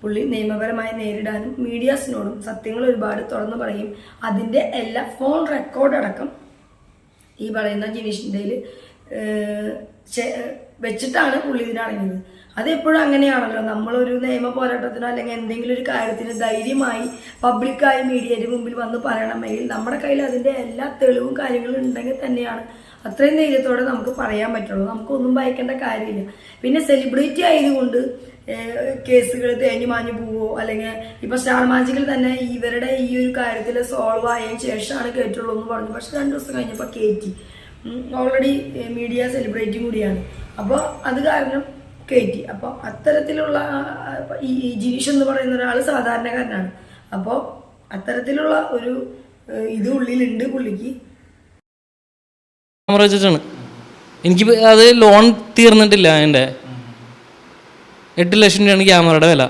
പുള്ളി നിയമപരമായി നേരിടാനും മീഡിയാസിനോടും സത്യങ്ങൾ ഒരുപാട് തുറന്നു പറയും. അതിൻ്റെ എല്ലാ ഫോൺ റെക്കോർഡ് അടക്കം ഈ പറയുന്ന ജിനീഷിൻ്റെ വെച്ചിട്ടാണ് പുള്ളി ഇതിനടങ്ങിയത്. അതെപ്പോഴും അങ്ങനെയാണല്ലോ. നമ്മളൊരു നിയമ പോരാട്ടത്തിനോ അല്ലെങ്കിൽ എന്തെങ്കിലും ഒരു കാര്യത്തിന് ധൈര്യമായി പബ്ലിക്കായി മീഡിയയുടെ മുമ്പിൽ വന്ന് പറയണമെങ്കിൽ നമ്മുടെ കയ്യിൽ അതിൻ്റെ എല്ലാ തെളിവും കാര്യങ്ങളും ഉണ്ടെങ്കിൽ തന്നെയാണ് അത്രയും ധൈര്യത്തോടെ നമുക്ക് പറയാൻ പറ്റുള്ളൂ. നമുക്കൊന്നും ഭയക്കേണ്ട കാര്യമില്ല. പിന്നെ സെലിബ്രിറ്റി ആയതുകൊണ്ട് കേസുകൾ തേഞ്ഞു മാഞ്ഞു പോവോ അല്ലെങ്കിൽ ഇപ്പം സ്റ്റാർ മാജിക്കിൽ തന്നെ ഇവരുടെ ഈ ഒരു കാര്യത്തിൽ സോൾവ് ആയതിനു ശേഷമാണ് കേട്ടുള്ളൂ എന്ന് പറഞ്ഞു. പക്ഷെ 2 ദിവസം കഴിഞ്ഞപ്പോൾ കയറ്റി. ഓൾറെഡി മീഡിയ സെലിബ്രിറ്റി കൂടിയാണ്. അപ്പോൾ അത് കാരണം കയറ്റി. അപ്പോൾ അത്തരത്തിലുള്ള ഈ ജിനീഷ് എന്ന് പറയുന്ന ഒരാൾ സാധാരണക്കാരനാണ്. അപ്പോൾ അത്തരത്തിലുള്ള ഒരു ഇത് ഉള്ളിലുണ്ട് പുള്ളിക്ക്. ക്യാമറ വെച്ചിട്ടാണ് എനിക്ക് അത് ലോൺ തീർന്നിട്ടില്ല. എൻ്റെ 8 ലക്ഷം രൂപയാണ് ക്യാമറയുടെ വില.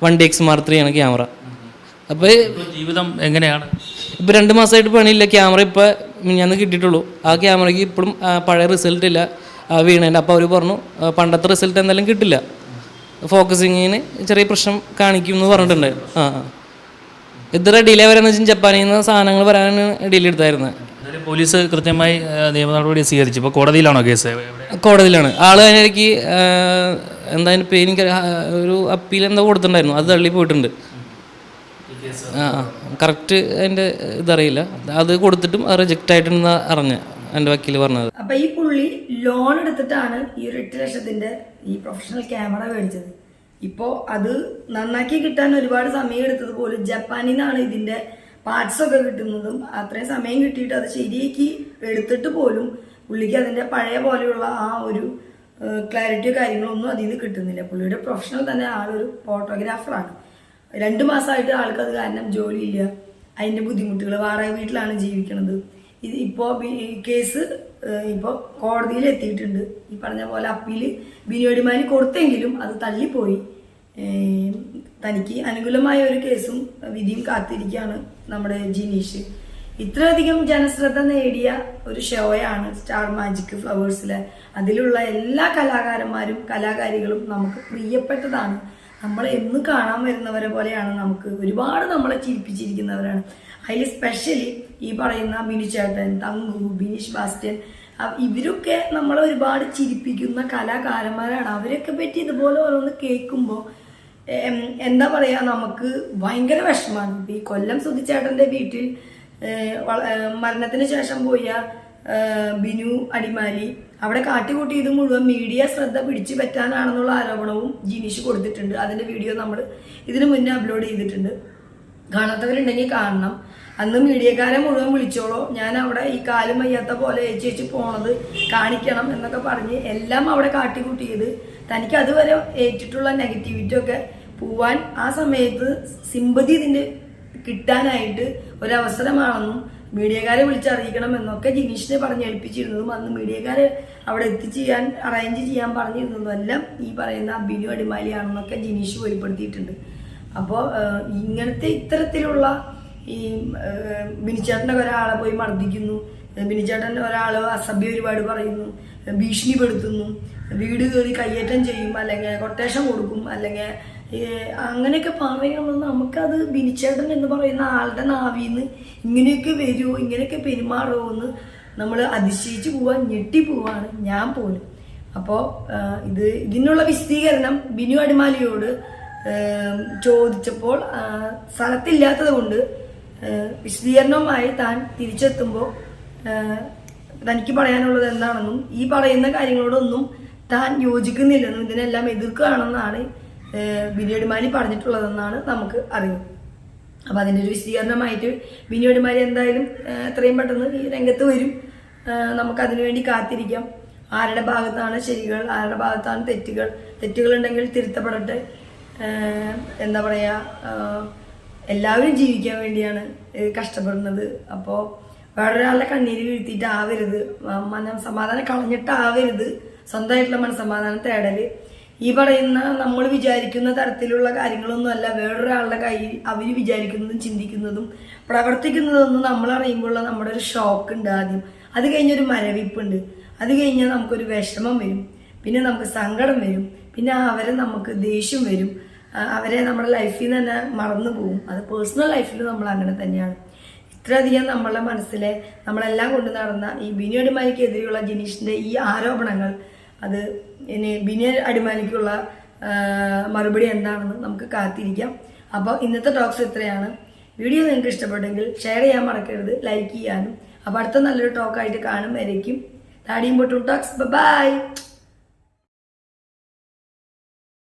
1DX Mark III ആണ് ക്യാമറ. അപ്പോൾ ജീവിതം എങ്ങനെയാണ്? ഇപ്പോൾ 2 മാസമായിട്ട് പണിയില്ല. ക്യാമറ ഇപ്പോൾ ഞാൻ കിട്ടിയിട്ടുള്ളൂ. ആ ക്യാമറയ്ക്ക് ഇപ്പോഴും പഴയ റിസൾട്ട് ഇല്ല. വീണേൻ്റെ. അപ്പോൾ അവർ പറഞ്ഞു പണ്ടത്തെ റിസൾട്ട് എന്തായാലും കിട്ടില്ല, ഫോക്കസിങ്ങിന് ചെറിയ പ്രശ്നം കാണിക്കും എന്ന് പറഞ്ഞിട്ടുണ്ട്. ഇത്ര ഡിലേ വരെയെന്ന് വെച്ചാൽ ജപ്പാനിൽ നിന്ന് സാധനങ്ങൾ വരാനാണ് ഡിലേ എടുത്തായിരുന്നത്. പോലീസ് കൃത്യമായി നിയമ നടപടി സ്വീകരിച്ചു. ഇപ്പോൾ കോടതിയിലാണോ കേസ്? കോടതിയിലാണ്. ആൾ അതിനിടയ്ക്ക് എന്തായാലും എനിക്ക് ഒരു അപ്പീൽ എന്താ കൊടുത്തിട്ടുണ്ടായിരുന്നു, അത് തള്ളി പോയിട്ടുണ്ട്. കറക്റ്റ് അതിൻ്റെ ഇതറിയില്ല, അത് കൊടുത്തിട്ടും അത് റിജക്റ്റ് ആയിട്ടുണ്ടെന്ന് അറിഞ്ഞ എൻ്റെ വക്കീൽ പറഞ്ഞത്. അപ്പൊ ഈ പുള്ളി ലോൺ എടുത്തിട്ടാണ് ഈ ഒരു 8 ലക്ഷത്തിന്റെ ഈ പ്രൊഫഷണൽ ക്യാമറ മേടിച്ചത്. ഇപ്പോൾ അത് നന്നാക്കി കിട്ടാൻ ഒരുപാട് സമയം എടുത്തത് പോലും ജപ്പാനിൽ നിന്നാണ് ഇതിന്റെ പാർട്സ് ഒക്കെ കിട്ടുന്നതും. അത്രയും സമയം കിട്ടിയിട്ട് അത് ശരിയാക്കി എടുത്തിട്ട് പോലും പുള്ളിക്ക് അതിന്റെ പഴയ പോലെയുള്ള ആ ഒരു ക്ലാരിറ്റിയോ കാര്യങ്ങളൊന്നും അതിൽ നിന്ന് കിട്ടുന്നില്ല. പുള്ളിയുടെ പ്രൊഫഷണൽ തന്നെ ആളൊരു ഫോട്ടോഗ്രാഫറാണ്. 2 മാസമായിട്ട് ആൾക്ക് അത് കാരണം ജോലിയില്ല, അതിൻ്റെ ബുദ്ധിമുട്ടുകൾ, വാടക വീട്ടിലാണ് ജീവിക്കുന്നത്. ഇത് ഇപ്പോൾ കേസ് ഇപ്പോൾ കോടതിയിൽ എത്തിയിട്ടുണ്ട്. ഈ പറഞ്ഞ പോലെ അപ്പീൽ ബിനു അടിമാലി കൊടുത്തെങ്കിലും അത് തള്ളിപ്പോയി. തനിക്ക് അനുകൂലമായ ഒരു കേസും വിധിയും കാത്തിരിക്കുകയാണ് നമ്മുടെ ജിനീഷ്. ഇത്രയധികം ജനശ്രദ്ധ നേടിയ ഒരു ഷോയാണ് സ്റ്റാർ മാജിക് ഫ്ലവേഴ്സിലെ. അതിലുള്ള എല്ലാ കലാകാരന്മാരും കലാകാരികളും നമുക്ക് പ്രിയപ്പെട്ടതാണ്. നമ്മൾ എന്ന് കാണാൻ വരുന്നവരെ പോലെയാണ്. നമുക്ക് ഒരുപാട് നമ്മളെ ചിരിപ്പിച്ചിരിക്കുന്നവരാണ്. അതിൽ സ്പെഷ്യലി ഈ പറയുന്ന ബിനു ചേട്ടൻ, തങ്കു, ബിനീഷ് ബാസ്റ്റൻ, ഇവരൊക്കെ നമ്മളെ ഒരുപാട് ചിരിപ്പിക്കുന്ന കലാകാരന്മാരാണ്. അവരൊക്കെ പറ്റി ഇതുപോലെ ഓരോന്ന് കേൾക്കുമ്പോൾ എന്താ പറയുക, നമുക്ക് ഭയങ്കര വിഷമമാണ്. ഈ കൊല്ലം സുധിച്ചേട്ടൻ്റെ വീട്ടിൽ മരണത്തിന് ശേഷം പോയ ബിനു അടിമാലി അവിടെ കാട്ടിക്കൂട്ടിയത് മുഴുവൻ മീഡിയ ശ്രദ്ധ പിടിച്ചു പറ്റാനാണെന്നുള്ള ആരോപണവും ജിനീഷ് കൊടുത്തിട്ടുണ്ട്. അതിൻ്റെ വീഡിയോ നമ്മൾ ഇതിനു മുന്നേ അപ്ലോഡ് ചെയ്തിട്ടുണ്ട്. കാണാത്തവരുണ്ടെങ്കിൽ കാണണം. അന്ന് മീഡിയക്കാരെ മുഴുവൻ വിളിച്ചോളൂ, ഞാൻ അവിടെ ഈ കാലും വയ്യാത്ത പോലെ ഏച്ചേച്ച് പോണത് കാണിക്കണം എന്നൊക്കെ പറഞ്ഞ് എല്ലാം അവിടെ കാട്ടിക്കൂട്ടിയത്. തനിക്ക് അതുവരെ ഏറ്റിട്ടുള്ള നെഗറ്റിവിറ്റി ഒക്കെ പോവാൻ ആ സമയത്ത് സിമ്പതി ഇതിൻ്റെ കിട്ടാനായിട്ട് ഒരവസരമാണെന്നും മീഡിയക്കാരെ വിളിച്ചറിയിക്കണം എന്നൊക്കെ ജിനീഷിനെ പറഞ്ഞ് ഏൽപ്പിച്ചിരുന്നതും അന്ന് മീഡിയക്കാരെ അവിടെ എത്തിച്ചെയ്യാൻ അറേഞ്ച് ചെയ്യാൻ പറഞ്ഞിരുന്നതും എല്ലാം ഈ പറയുന്ന ബിനു അടിമാലിയാണെന്നൊക്കെ ജിനീഷ് വെളിപ്പെടുത്തിയിട്ടുണ്ട്. അപ്പോൾ ഇങ്ങനത്തെ ഇത്തരത്തിലുള്ള ഈ ബിനിച്ചേട്ടൻ്റെ ഒരാളെ പോയി മർദ്ദിക്കുന്നു, ബിനിച്ചേട്ടൻ്റെ ഒരാൾ അസഭ്യ ഒരുപാട് പറയുന്നു, ഭീഷണിപ്പെടുത്തുന്നു, വീട് കയറി കയ്യേറ്റം ചെയ്യും, അല്ലെങ്കിൽ കൊട്ടേഷൻ കൊടുക്കും, അല്ലെങ്കിൽ അങ്ങനെയൊക്കെ പറയുന്നത് നമുക്കത് ബിനിച്ചേട്ടൻ എന്ന് പറയുന്ന ആളുടെ നാവിന്ന് ഇങ്ങനെയൊക്കെ വരുമോ, ഇങ്ങനെയൊക്കെ പെരുമാറുമോ എന്ന് നമ്മൾ അതിശയിച്ച് പോവാൻ, ഞെട്ടിപ്പോവാണ് ഞാൻ പോലും. അപ്പോൾ ഇതിനുള്ള വിശദീകരണം ബിനു അടിമാലിയോട് ചോദിച്ചപ്പോൾ സ്ഥലത്തില്ലാത്തത് കൊണ്ട് വിശദീകരണവുമായി താൻ തിരിച്ചെത്തുമ്പോൾ തനിക്ക് പറയാനുള്ളത് എന്താണെന്നും ഈ പറയുന്ന കാര്യങ്ങളോടൊന്നും താൻ യോജിക്കുന്നില്ലെന്നും ഇതിനെല്ലാം എതിർക്കുകയാണെന്നാണ് ബിനു അടിമാലി പറഞ്ഞിട്ടുള്ളതെന്നാണ് നമുക്ക് അറിയുന്നത്. അപ്പം അതിൻ്റെ ഒരു വിശദീകരണമായിട്ട് ബിനു അടിമാലി എന്തായാലും എത്രയും പെട്ടെന്ന് ഈ രംഗത്ത് വരും. നമുക്കതിനു വേണ്ടി കാത്തിരിക്കാം. ആരുടെ ഭാഗത്താണ് ശരികൾ, ആരുടെ ഭാഗത്താണ് തെറ്റുകളുണ്ടെങ്കിൽ തിരുത്തപ്പെടട്ടെ. എന്താ പറയുക, എല്ലാവരും ജീവിക്കാൻ വേണ്ടിയാണ് കഷ്ടപ്പെടുന്നത്. അപ്പോൾ വേറൊരാളുടെ കണ്ണീര് വീഴ്ത്തിയിട്ടാവരുത്, മനസ്സമാധാനം കളഞ്ഞിട്ടാവരുത് സ്വന്തമായിട്ടുള്ള മനസ്സമാധാനം തേടല്. ഈ പറയുന്ന നമ്മൾ വിചാരിക്കുന്ന തരത്തിലുള്ള കാര്യങ്ങളൊന്നുമല്ല വേറൊരാളുടെ കയ്യിൽ അവർ വിചാരിക്കുന്നതും ചിന്തിക്കുന്നതും പ്രവർത്തിക്കുന്നതൊന്നും നമ്മൾ അറിയുമ്പോൾ നമ്മുടെ ഒരു ഷോക്ക് ഉണ്ട് ആദ്യം. അത് കഴിഞ്ഞൊരു മരവിപ്പുണ്ട്. അത് കഴിഞ്ഞാൽ നമുക്കൊരു വിഷമം വരും, പിന്നെ നമുക്ക് സങ്കടം വരും, പിന്നെ അവരെ നമുക്ക് ദേഷ്യം വരും, അവരെ നമ്മുടെ ലൈഫിൽ നിന്ന് തന്നെ മറന്നു പോകും. അത് പേഴ്സണൽ ലൈഫിൽ നമ്മൾ അങ്ങനെ തന്നെയാണ്. ഇത്രയധികം നമ്മളെ മനസ്സിലെ നമ്മളെല്ലാം കൊണ്ട് നടന്ന ഈ ബിനു അടിമാലിക്കെതിരെയുള്ള ജിനീഷിൻ്റെ ഈ ആരോപണങ്ങൾ, അത് ഇനി ബിനു അടിമാലിക്കുള്ള മറുപടി എന്താണെന്ന് നമുക്ക് കാത്തിരിക്കാം. അപ്പോൾ ഇന്നത്തെ ടോക്സ് ഇത്രയാണ്. വീഡിയോ നിങ്ങൾക്ക് ഇഷ്ടപ്പെട്ടെങ്കിൽ ഷെയർ ചെയ്യാൻ മറക്കരുത്, ലൈക്ക് ചെയ്യാനും. അപ്പോൾ അടുത്ത നല്ലൊരു ടോക്കായിട്ട് കാണും വരയ്ക്കും. താടിയും പൊട്ടും ടോക്സ്. ബൈ.